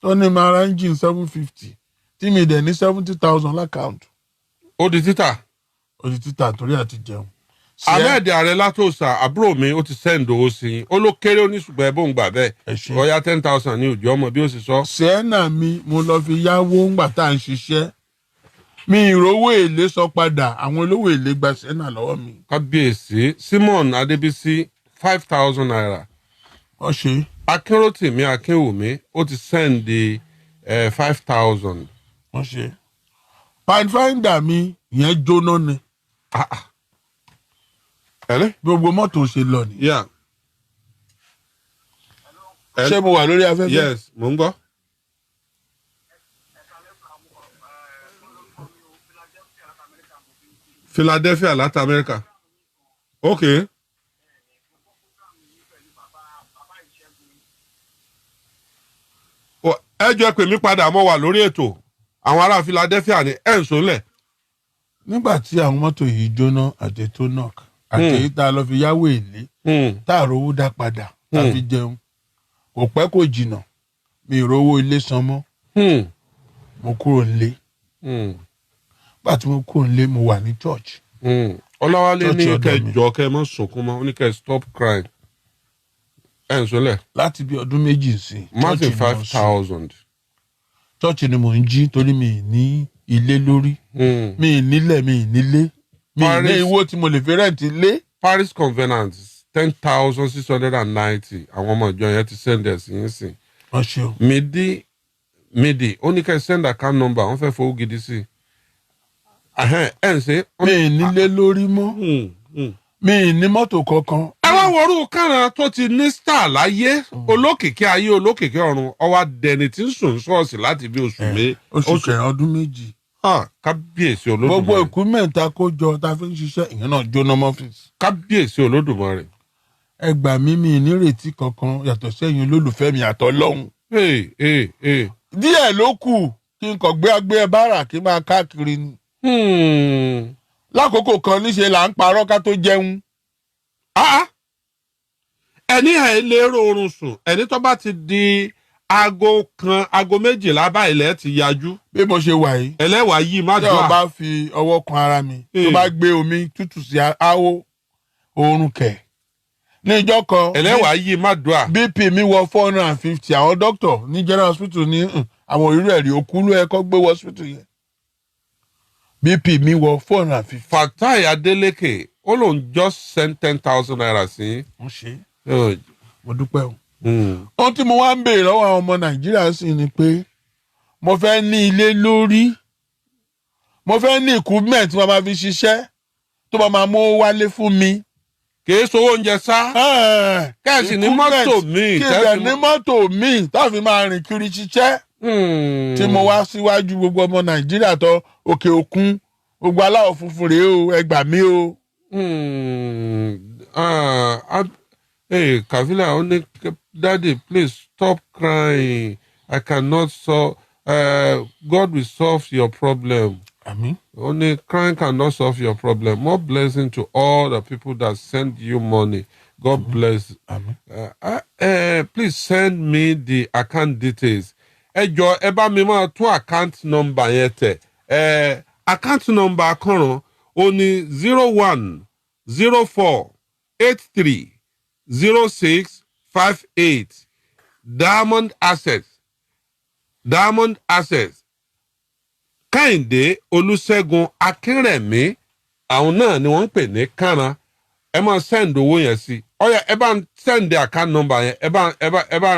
tó ní máa ra engine 750 tí mi dẹ̀ ní 70,000 lákàùntù. ó di títà. ó di títà torí àti jẹun. Ahmed Ààrẹ Látòsà àbúrò mi ó ti send owó sí i ó ló kéré oníṣùgbọ́n ẹ̀bùn gbà bẹ́ẹ̀ ọ̀ya 10,000 ní òjò ọmọ bí ó sì sọ. sẹ́ẹ̀nà mi mo lọ fi yáwó ńgbà tá à ń ṣiṣẹ́ mi ìrówó èlé sọ padà àwọn olówó èlé gba sẹ́ẹ̀nà lọ́wọ́ mi. kábíyèsí Simon Adébísí 5,000 naira. wọ́n ṣe. Akínrótìmí Akínwùmí ó ti send 5,000. wọ́n ṣe. Pathfinder mi ìyẹn jóná ni. ẹ̀lẹ́. gbogbo mọ́tò ṣe lọ ni. Yeah. ṣé mo wà lórí afẹ́fẹ́. Yes mo ń gbọ́. Philadelphia láti Amẹ́ríkà. Okay. ẹ jọ pè mí padà mo wà lórí ètò àwọn ará Philadelphia ní ẹ̀ ń sólẹ̀. nígbà tí àwọn mọ́tò yìí jóná àti tó knock àti èyí tá a lọ fi yáwó èlé tá a rówó dá padà tá a fi jẹun kò pẹ́ kò jìnnà mi ì rówó ilé san mọ́ mo kúrò nílé nígbà tí mo kúrò nílé mo wà ní church. Ọláwálé ní kẹjọ kẹ mọ sunkún mọ́ ó ní kẹ stop crying ẹ̀ ń sólẹ̀. láti bí ọdún méjì sí. Martin 5,000. church ni mò ń jí torí mi ì ní ilé lórí mi ì nílẹ̀ mi ì nílé mi ì ní owó tí mo lè fi rẹ́ǹtì lé. Paris Covenant 10,690 àwọn ọmọ ìjọ yẹn ti send ẹ̀ sí yín sìn. wọ́n ṣe o. Midi ó ní kẹ́ send account number wọ́n fẹ́ fowó gidi sí i. ẹ̀ ń ṣe. mi ì nílé lórí mọ́ mi ì ní mọ́tò kankan. ẹ wá wọrú kàrán tó ti ní star láyé olókìkí ayé olókìkí ọ̀run ọwọ́ adẹni tí ń sùn ṣọ́ọ̀ṣì láti bí oṣù kẹrin ọdún méjì. kábíyèsí Olódùmarè. gbogbo equipment ta kó jọ ta fi ń ṣiṣẹ́ ìyẹn náà jóná mọ́fíìsì. kábíyèsí Olódùmarè. ẹ gbà mí mi nírètí kankan yàtọ̀ sẹ́yìn olólùfẹ́ mi àtọ́lọ́hún. díẹ̀ ló kù kí n kàn gbé bára kí n máa káàkiri ni. lákòókò kan níṣe là ń parọ́ ká tó jẹun. ẹni ẹ̀ lè rọrùn sùn ẹni tó bá ti di aago 12 báyìí lẹ́ẹ̀ ti yájú. bí mo ṣe wà yìí. ẹlẹ́wàá yìí má dùn. tí o bá fi ọwọ́ kan ara mi tó bá gbé omi tútù sí áwò oorun kẹ̀. ní ìjọ kan. ẹlẹ́wàá yìí má dùn. BP mi wọ 450 àwọn dókítà ní general hospital ní àwọn òrírò ẹ̀rí òkú ló yẹ kó gbé wọ hospital yẹn. BP mi wọ 450. Fatai Adeleke ó lóun just send 10,000 naira sí. wọ́n ṣe é mo dúpẹ́ o. ohun tí mo wá ń béèrè lọ́wọ́ àwọn ọmọ Nàìjíríà sì ni pé mo fẹ́ ní ilé lórí mo fẹ́ ní equipment tí wọ́n máa fi ṣiṣẹ́ tó bá máa mú wálé fún mi. kìí sọ oúnjẹ sá. kẹ́sì ní mọ́tò míì. kìí ní mọ́tò míì táfi máa rìn kiri ṣiṣẹ́. tí mo wá síwájú gbogbo ọmọ Nàìjíríà tó òkè òkun gbogbo aláwọ̀ funfun rèé o ẹ gbà mí o. Hey, Kavila, only Daddy, please stop crying. I cannot solve. God will solve your problem. Amen. Only crying cannot solve your problem. More blessing to all the people that send you money. God bless. Amen. Please send me the account details. Ẹ jọ̀ọ́ ẹ bá mi máa tún account number yẹn tẹ̀. Account number akọ̀ràn ó ní 01048306 58 Diamond Access Kẹ́hìndé Olúṣẹ́gun Akínrẹ̀mí àwọn náà ni wọ́n ń pè ní Kánran ẹ máa send owó yẹn sí ọyà ẹ bá ń send account number yẹn ẹ bá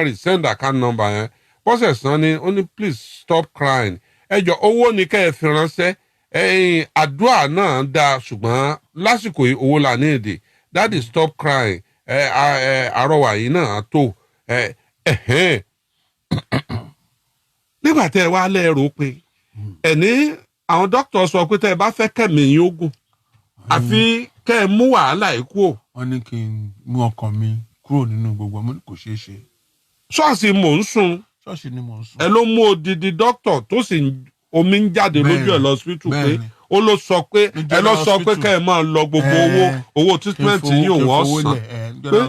ń resend account number yẹn bọ́sẹ̀ sàn ni ó ní please stop crying ẹ jọ owó ni kẹ́ ẹ fi ránṣẹ́ àdúrà náà dáa ṣùgbọ́n lásìkò yìí owó là ní èdè daddy stop crying àrọwà yìí náà tó nígbà tẹ́ ẹ wá lẹ́ẹ̀rọ pé ẹni àwọn dókítà sọ pé tẹ́ ẹ bá fẹ́ kẹ́mi yín ogun àfi kẹ́ ẹ mú wàhálà yìí kúrò. wọ́n ní kí n mú ọkàn mi kúrò nínú gbogbo ọmọ kò ṣeé ṣe. ṣọ́ọ̀ṣì mò ń sùn. ṣọ́ọ̀ṣì ni mò ń sùn. ẹ ló mú odidi dókítà tó sì omi ń jáde lójú ẹ lọ́sibítù pé ó ló sọ pé ẹ lọ sọ pé kẹ́ ẹ máa lọ gbogbo owó treatment yìí òun ọ̀sán pé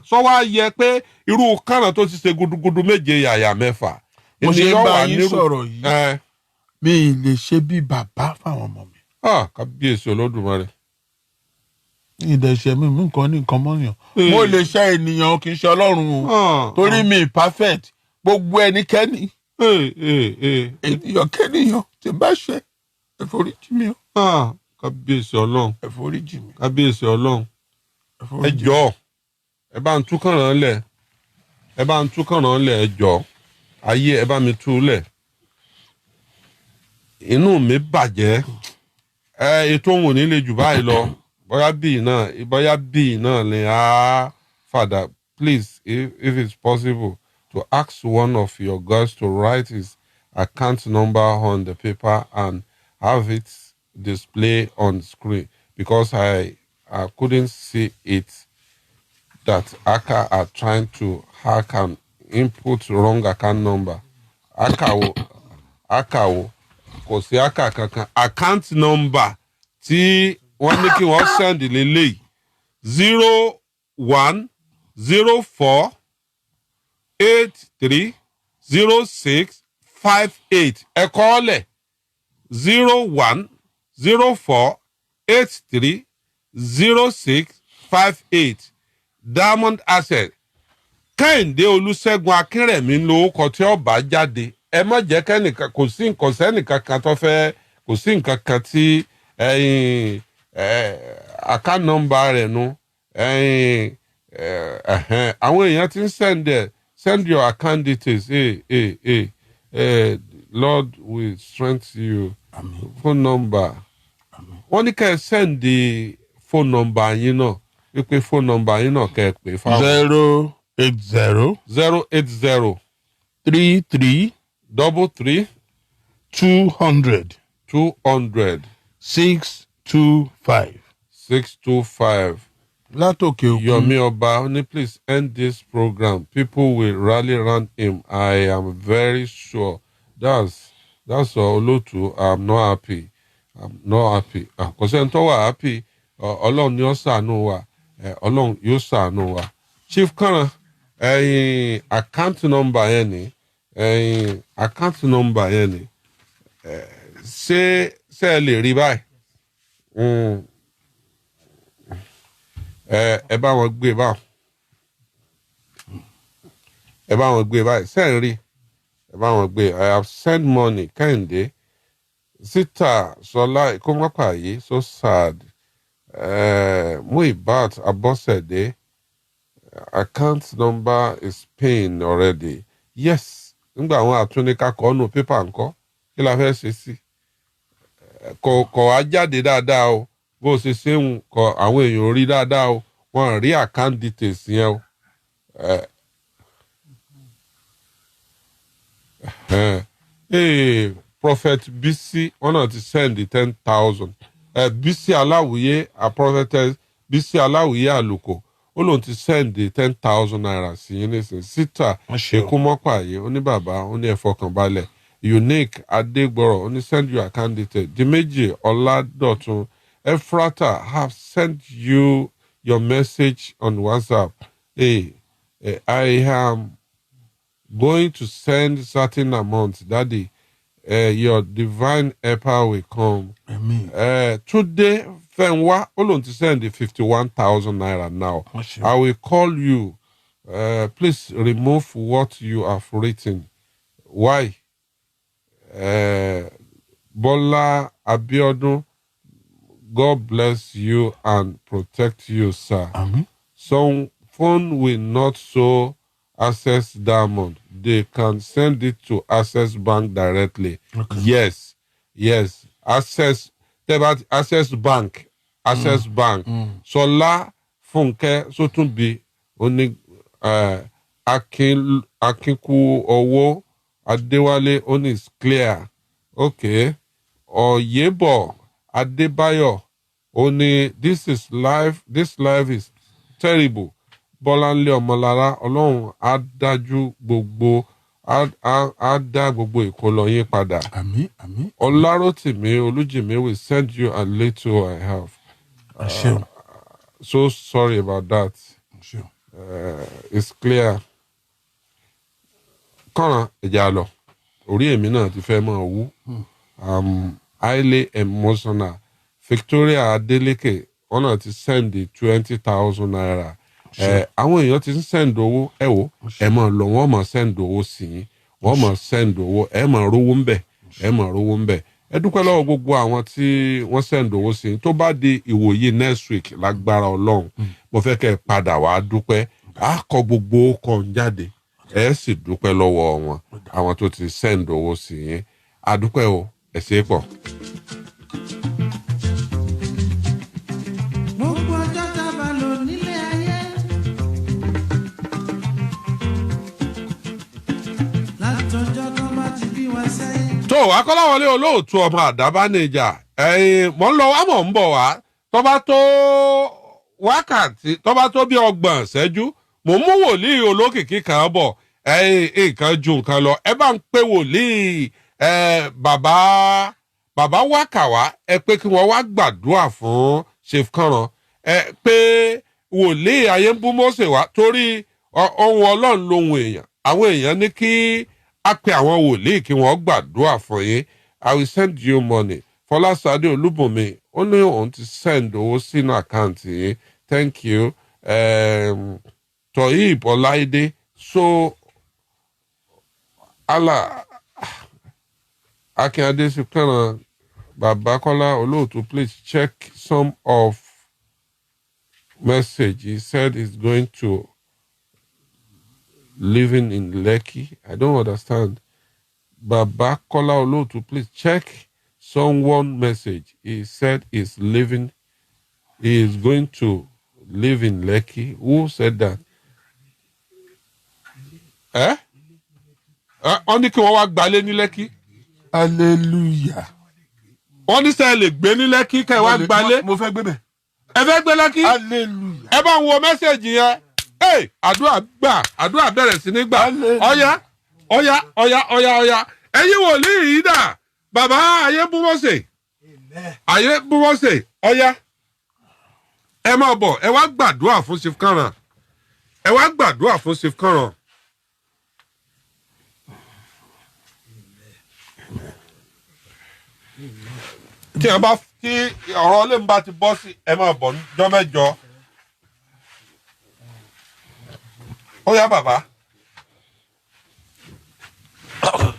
sọ wá yẹ pé irú Kánran tó ti ṣe gudugudu méje yàyà mẹ́fà. mo ṣe ń bá yín sọ̀rọ̀ yìí mi ì lè ṣe bí bàbá fáwọn ọmọ mi. kábíyèsí Olódùmarè. ìdẹ̀ṣẹ̀ mi nǹkan ní nǹkan mọ́yàn. mo lè ṣe ènìyàn kì í ṣe Ọlọ́run o torí mi perfect gbogbo ẹnikẹ́ni ènìyàn kẹ́nìyàn tí bá ṣe ẹ foríjì mi o. kábíyèsí Ọlọ́run. ẹ foríjì mi. kábíyèsí Ọlọ́run. ẹ jọ̀ọ́ ẹ bá ń tú Kánran lẹ̀ ẹ jọ̀ọ́ ayé ẹ bá mi tú lẹ̀ inú mi bàjẹ́ ètò òun ò ní lè jù báyìí lọ bóyá bíi náà ni Father please if it's possible to ask one of your girls to write his account number on the paper and have it display on screen because I couldn't see it that hacker are trying to hack and input wrong account number akawo kò sí aka kankan account number tí wọ́n ní kí wọ́n send lélẹ́yìí 0104830658 ẹ kọ ọ́ lẹ̀ 0104830658 Diamond Access Kẹ́hìndé Olúṣẹ́gun Akínrẹ̀mí lórúkọ tí ó bá jáde ẹ má jẹ́ kẹ́nìkan kò sí nǹkan sẹ́nìkan kan tó fẹ́ kò sí nǹkan kan tí account number rẹ̀ nu àwọn èèyàn ti ń send your account details Lord will strengthen you. Amen. Phone number wọ́n ní kẹ́ ẹ send the phone number yín náà wípé phone number yín náà kẹ́ ẹ pè fáwọn. 080 33 33 200 625. látòkè òkun. Yomi Oba, please end this program. People will rally around him. I am very sure. That's all. Olotu, I'm not happy. Kò sẹ́ni tó wà happy. Ọlọ́run yóò ṣàánú wa. Ọlọ́run yóò ṣàánú wa. Chief Kánran, account number yẹn ni. Account number yẹn ni. Ṣé ẹ lè rí báyìí? Ẹ bá wọn gbé báwọn. Sẹ́yìn rí. Ẹ bá wọn gbé. I have sent money. Kẹ́hìndé. Sita Ṣọlá Ìkómọ́pàyé. So sad. Muibat Abosede. Account number is paying already. Yes. Nígbà àwọn àtúnika kọ́ nù pépà ńkọ́. Kí la fẹ́ ṣe sí? Kọ̀ á jáde dáadáa o. Bó ṣe ṣe ń kọ àwọn èèyàn rí dáadáa o. Wọ́n rí account details yẹn o. Prophet Bisi wọ́n náà ti send 10,000. Bisi Aláwìyé prophetess Bisi Aláwìyé Àlùkò ó lóun ti send 10,000 naira sí yín nísìnyí. Sita Èkúmọ́pàyé ó ní bàbá ó ní ẹ fọkànbalẹ̀. Unique Adégbọ̀rọ̀ ó ní send your account details. Diméjì Ọládọ̀tun Ephrata have sent you your message on WhatsApp. I am going to send certain amount, Daddy. Your divine helper will come. Amen. Today, Fenwa, Olon to send the 51,000 naira now. I will call you please remove what you have written. Why? Bola Abiodun, God bless you and protect you, sir. Some phone will not show Access Diamond. They can send it to Access Bank directly. Okay. Yes. Access Bank. Sola Funke Sotunbi Oni Akinku Owo Adewale Oni is clear. Okay. Oyebo Adebayo Oni, this life is terrible. Bọ́láńlé Ọmọlára Ọlọ́run á dájú gbogbo á dá gbogbo ìkólọ yín padà. Àmín. Ọlárótìmí Olújìmí will send you a little I have. So sorry about that. It's clear. Kọ́nà ẹ̀já lọ. Orí èmi náà ti fẹ́ mọ̀ wú. Highly emotional. Victoria Adeleke wọ́n náà ti send 20,000 naira. Àwọn èèyàn ti ń send owó ẹ wò ẹ máa lọ wọ́n máa send owó sí yín wọ́n máa send owó ẹ máa rówó ń bẹ̀ ẹ dúpẹ́ lọ́wọ́ gbogbo àwọn tí wọ́n send owó sí yín tó bá di ìwòye next week lágbára Ọlọ́run mo fẹ́ kẹ́ ẹ padà wá dúpẹ́ á kọ gbogbo kan jáde ẹ sì dúpẹ́ lọ́wọ́ wọn àwọn tó ti send owó sí yín a dúpẹ́ o ẹ ṣé pọ̀. tó Akọ́láwọlé olóòtú ọmọ àdábánijà mọ̀ ń lọ wá mọ̀ ń bọ̀ wá tó bá tó wákàtí tó bá tó bí 30 ìṣẹ́jú mò ń mú wòlíì olókìkí kan bọ̀ nǹkan ju nǹkan lọ ẹ bá ń pè wòlíì bàbá wákàwá ẹ pé kí wọ́n wá gbàdúrà fún Chief Kànràn pé wòlíì Ayébúmọ́sẹ̀ wá torí ohun Ọlọ́run lohun èèyàn àwọn èèyàn ní kí a pe àwọn wòlíì kí wọ́n gbàdúrà fún yín. I will send you money. Fọláṣadé Olúbùnmi ó ní òun ti send owó sínú àkáǹtì yín. Thank you. Toyib Ọláìdé so Akínyadé Chief Kànràn Bàbá Kọ́lá olóòtú please check some of message. He said he's going to living in Lekki. I don't understand. Baba Kola Olotu, please check someone message. He said he is going to live in Lekki. Who said that? Wọ́n ní kí wọ́n wá gbalé ní Lekki. Hallelujah. Wọ́n ní sẹ́ lè gbé ní Lekki kẹ́ wá gbalé. Mo fẹ́ gbé bẹ̀. Ẹ fẹ́ gbé Lekki? Hallelujah. Ẹ bá ń wo mẹ́sẹ̀jì yẹn. Àdúrà bẹ̀rẹ̀ sí ní gbà. Ọya. Ẹ̀yin wòlíì yìí dà. Bàbá Ayébúmọ́sẹ̀. Ọya. Ẹ máa bọ̀, ẹ wá gbàdúrà fún Chief Kànràn. Tí ọ̀rọ̀ lè ń bá ti bọ́ sí, ẹ máa bọ̀ níjọ́ mẹ́jọ. Ó yá bàbá.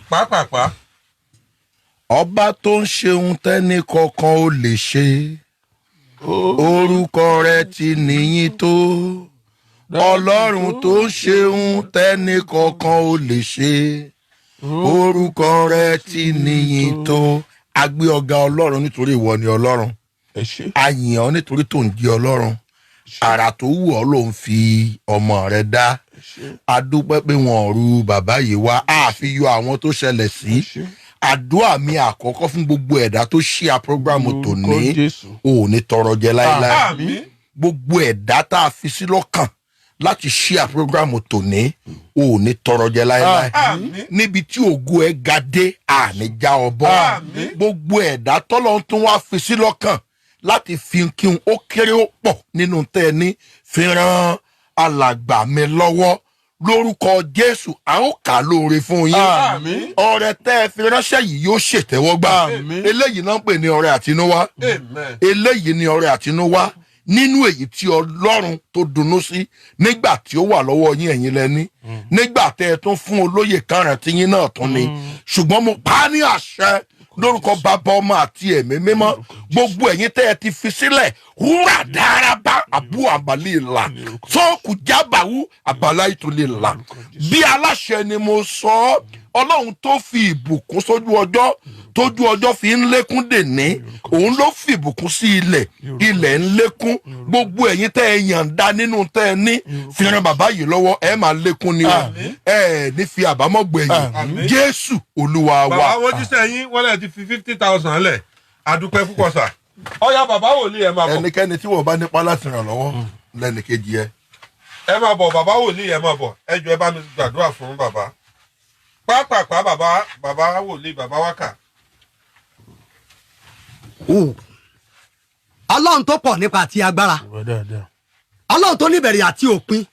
Pàápàá. Ọba tó ń ṣeun tẹ́ni kankan ò lè ṣe. Orúkọ rẹ̀ ti níyìn tó. Ọlọ́run tó ń ṣeun tẹ́ni kankan ò lè ṣe. Orúkọ rẹ̀ ti níyìn tó. A gbé ọ̀gá Ọlọ́run nítorí ìwọ ni Ọlọ́run. A yìn ọ́ nítorí tó ń jẹ́ Ọlọ́run. Àrà tó wù ọ́ ló ń fi ọmọ rẹ̀ dá. A dúpẹ́ pé wọn ò ru bàbá yìí wá àfi yọ àwọn tó ṣẹlẹ̀ sí. Àdúrà mi àkọ́kọ́ fún gbogbo ẹ̀dá tó ṣíà prógrámù tòní ò ní tọrọ jẹ láéláé. Gbogbo ẹ̀dá tá a fi sí lọ́kàn láti ṣíà prógrámù tòní ò ní tọrọ jẹ láéláé. Níbi tí ògo ẹ ga dé àní já ọ bọ́. Gbogbo ẹ̀dá tọ́lọ́run tún wá fi sí lọ́kàn láti fi kí n ó kéré ó pọ̀ nínú tẹ́ ẹ ní fi ràn alàgbà mi lọ́wọ́ lórúkọ Jésù a ó kà lóore fún yín. Ọrẹ tẹ́ ẹ fi ránṣẹ́ yìí yóò ṣètẹ́wọ́gbà. Eléyìí náà ń pè ní ọrẹ àtinúwá. Eléyìí ni ọrẹ àtinúwá. nínú èyí tí ọlọ́run tó dunnú sí nígbà tí ó wà lọ́wọ́ yín ẹ̀yin lẹ́ni nígbà tẹ́ ẹ tún fún olóyè karùn-ún tí yín náà tún ni ṣùgbọ́n mo pa á ní àṣẹ lórúkọ bàbá ọmọ àti ẹ̀mí mímọ́ gbogbo ẹ̀yin tẹ́ ẹ ti fi sílẹ̀ wúrà dáraba àbú àbálẹ̀ ìlà sọ́ọ̀kù jábàwú àbálá ìtòlẹ̀ ìlà bí aláṣẹ ni mo sọ ọ́ ọlọ́run tó fi ìbùkún sójú ọjọ́ tójú ọjọ́ fi ń lékún dèní òun ló fi ìbùkún sí ilẹ̀ ń lékún gbogbo ẹ̀yin tẹ́ ẹ yàǹda nínú tẹ́ ẹ ní fìràn bàbá yìí lọ́wọ́ ẹ máa lékún ni o ẹ ní fi àbámọ̀ gbẹ̀yìn Jésù Olúwa wa. bàbá wọn jíṣẹ́ yín wọ́n lè ti fi 50,000 lẹ̀ àdúpẹ́ púpọ̀ sà ọ̀yá bàbá wòlíì ẹ máa bọ̀. ẹnikẹ́ni tí wọ́n bá nípa láti ràn lọ́wọ́ lẹ́nìkejì ẹ máa bọ̀ bàbá wòlíì ẹ máa bọ̀ ẹ jọ̀ọ́ ẹ bá mi gbàdúrà fún bàbá pápápá bàbá wòlíì bàbá wákà. Ọlọ́run tó pọ̀ nípa àti agbára Ọlọ́run tó níbẹ̀rẹ̀ àti òpin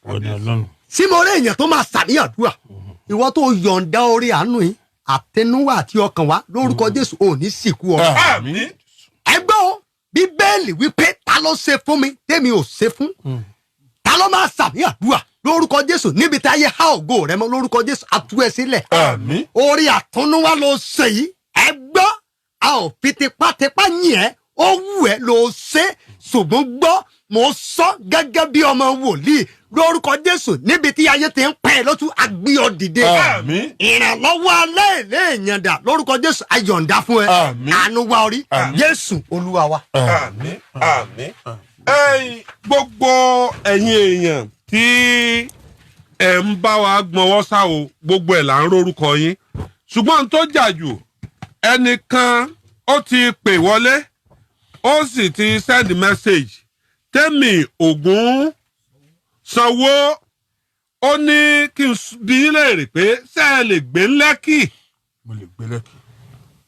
sí mo rí èèyàn tó máa ṣàníyàdúrà ìwọ tó yọ̀ǹda orí àánú yìí àtẹnuwà àti ọkàn wa lórúkọ Jésù ò ní sìnkú ọ̀rọ̀. àmín. ẹgbẹ́ o Bíbélì wípé ta ló ṣe fún mi tèmi ò ṣe fún ta ló máa ṣàníyàdúrà lórúkọ Jésù níbi tí ayé há ògo rẹ mọ́ lórúkọ Jésù àtú ẹ sílẹ̀. àmín. orí àtúnúwá ló ṣe yìí ẹgbọ́ a ò fi tipátipá yìn ẹ́ ó wù ẹ́ ló ṣe ṣùgbọ́n gbọ́ mo sọ gẹ́gẹ́ bí ọmọ wòlíì lórúkọ Jésù níbi tí ayé ti ń pẹ́ lọ́tún agbíọ̀ dìde. àmín. ìrànlọ́wọ́ alẹ́ ilé ìyànda lórúkọ Jésù ayọ̀ǹda fún ẹ. àmín. àánú wa orí Jésù Olúwa wa. àmín. àmín. ẹ̀yin gbogbo ẹ̀yin èèyàn tí ẹ̀ ń bá wa gbọ́nwọ́ sá o gbogbo ẹ̀ là ń rórúkọ yín ṣùgbọ́n tó jà jù ẹnìkan ó ti pè wọlé ó sì ti send message Tẹ́mi Ògún Sanwó ó ní kí n bi í léèrè pé ṣé ẹ lè gbé Lẹ́kì. mo lè gbé Lẹ́kì.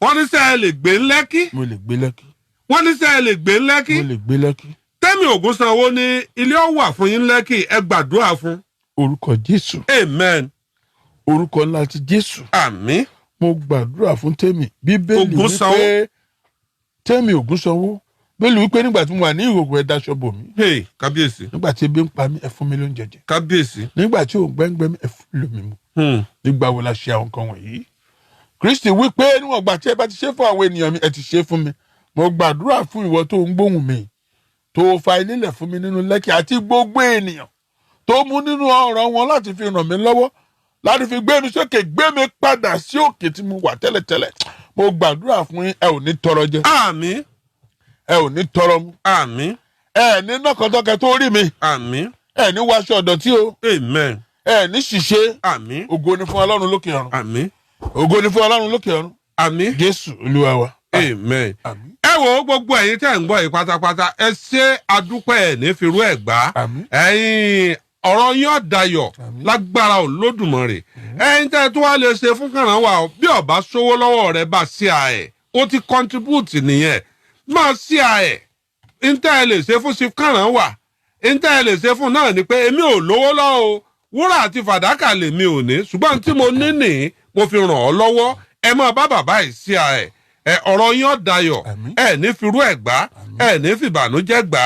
wọ́n ní ṣé ẹ lè gbé Lẹ́kì. mo lè gbé Lẹ́kì. wọ́n ní ṣé ẹ lè gbé Lẹ́kì. mo lè gbé Lẹ́kì. Tẹ́mi Ògún Sanwó ní ilé ó wà fún yín Lẹ́kì ẹ gbàdúrà fún. orúkọ Jésù. amen. orúkọ ńlá ti Jésù. àmín. mo gbàdúrà fún Tẹ́mi. Bíbélì Ògún Sanwó. wípé Tẹ́mi Ògún Sanwó bẹ́ẹ̀ wípé nígbà tí mo wà ní ìhòòhò ẹ daṣọ bò mí. hey kábíyèsí. nígbà tí ebi ń pa mí ẹ fún mi lóúnjẹ jẹ. kábíyèsí. nígbà tí òun gbẹ́ngbẹ́ mi ẹ fún lómi mu. nígbà wo la ṣe àwọn nǹkan wọ̀nyí. Kristi wípé níwọ̀n gbà tí ẹ bá ti ṣe fún àwọn ènìyàn mi ẹ ti ṣe fún mi. mo gbàdúrà fún ìwọ tó ń gbóhùn mi tó fa ilé lẹ̀ fún mi nínú Lẹ́kì àti gbogbo ènìyàn tó mú nínú ọ̀rọ̀ wọn láti fi ràn mí lọ́wọ́ láti fi gbé mi sókè gbé mi padà sí òkè tí mo wà tẹ́lẹ̀tẹ́lẹ̀. mo gbàdúrà fún yín ẹ ò ní tọrọ jẹ. àmín. ẹ ò ní tọrọ mu. àmín. ẹ ní nọkàntọkẹ tó rí mi. àmín. ẹ ní wáṣọ ọ̀dọ̀tí o. amen. ẹ ní ṣìṣe. àmín. ògo ni fún Ọlọ́run lókè ọ̀run. àmín. ògo ni fún Ọlọ́run lókè ọ̀run. àmín. Jésù Olúwa wa. amen. àmín. ẹ wo gbogbo ẹ̀yin tẹ́ ń gbọ́ yìí pátápátá ẹ ṣe àdúpẹ́ ẹ̀ ní firú ẹ̀ gbá. àmín. ẹ̀yin ọ̀rọ̀ yín ọ̀dàyọ̀ lágbára Olódùmarè ẹ̀yin tẹ́ tó wá lè ṣe fún kànáà wà bí ọba sówó lọ́wọ́ rẹ̀ bá sí à ẹ̀ ó ti contribute nìyẹn máa sí à ẹ̀ ntẹ́ ẹ lè ṣe fún sí kànáà wà ntẹ́ ẹ lè ṣe fún náà ni pé èmi ò lówó lọ́wọ́ wúrà àti fàdákà lèmi ò ní ṣùgbọ́n tí mo ní nì mo fi ràn ọ́ lọ́wọ́ ẹ máa bá bàbá yìí sí à ẹ̀ ọ̀rọ̀ yín ọ̀dàyọ̀ ẹ ní firú ẹ̀ gbá ẹ ní fìbànújẹ́ gbá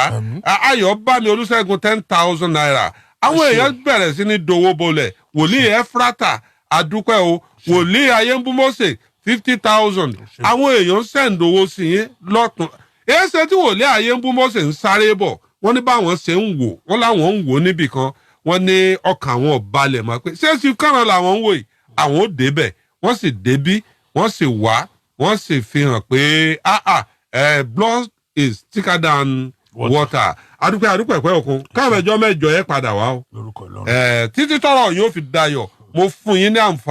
ayọ̀ bá mi Olúṣẹ́gun 10,000 naira àwọn èèyàn bẹ̀rẹ̀ sí ní dowó bolẹ̀ wòlíì Ẹ́frátà àdúpẹ́ o wòlíì Ayémbúmọ́sẹ̀ 50,000 àwọn èèyàn sẹ́ǹdowó sí yín lọ́tún èéṣe tí wòlíì Ayémbúmọ́sẹ̀ ń sáré bọ̀ wọ́n ní báwọn ṣe ń wò wọ́n láwọn ń wò níbì kan wọ́n ní ọkàn àwọn ọ̀balẹ̀ mọ́ pé ṣé sí kànáà làwọn ń wò yìí àwọn ò débẹ̀ wọ́n sì débí wọ́n sì wá wọ́n sì fi hàn pé blood is thicker than water adúpẹ́ pẹ́ òkun káàmẹ́jọ mẹ́jọ yẹn padà wá o títí tọ́rọ̀ yóò fi dayọ̀ mo fún yín ní àǹfààní.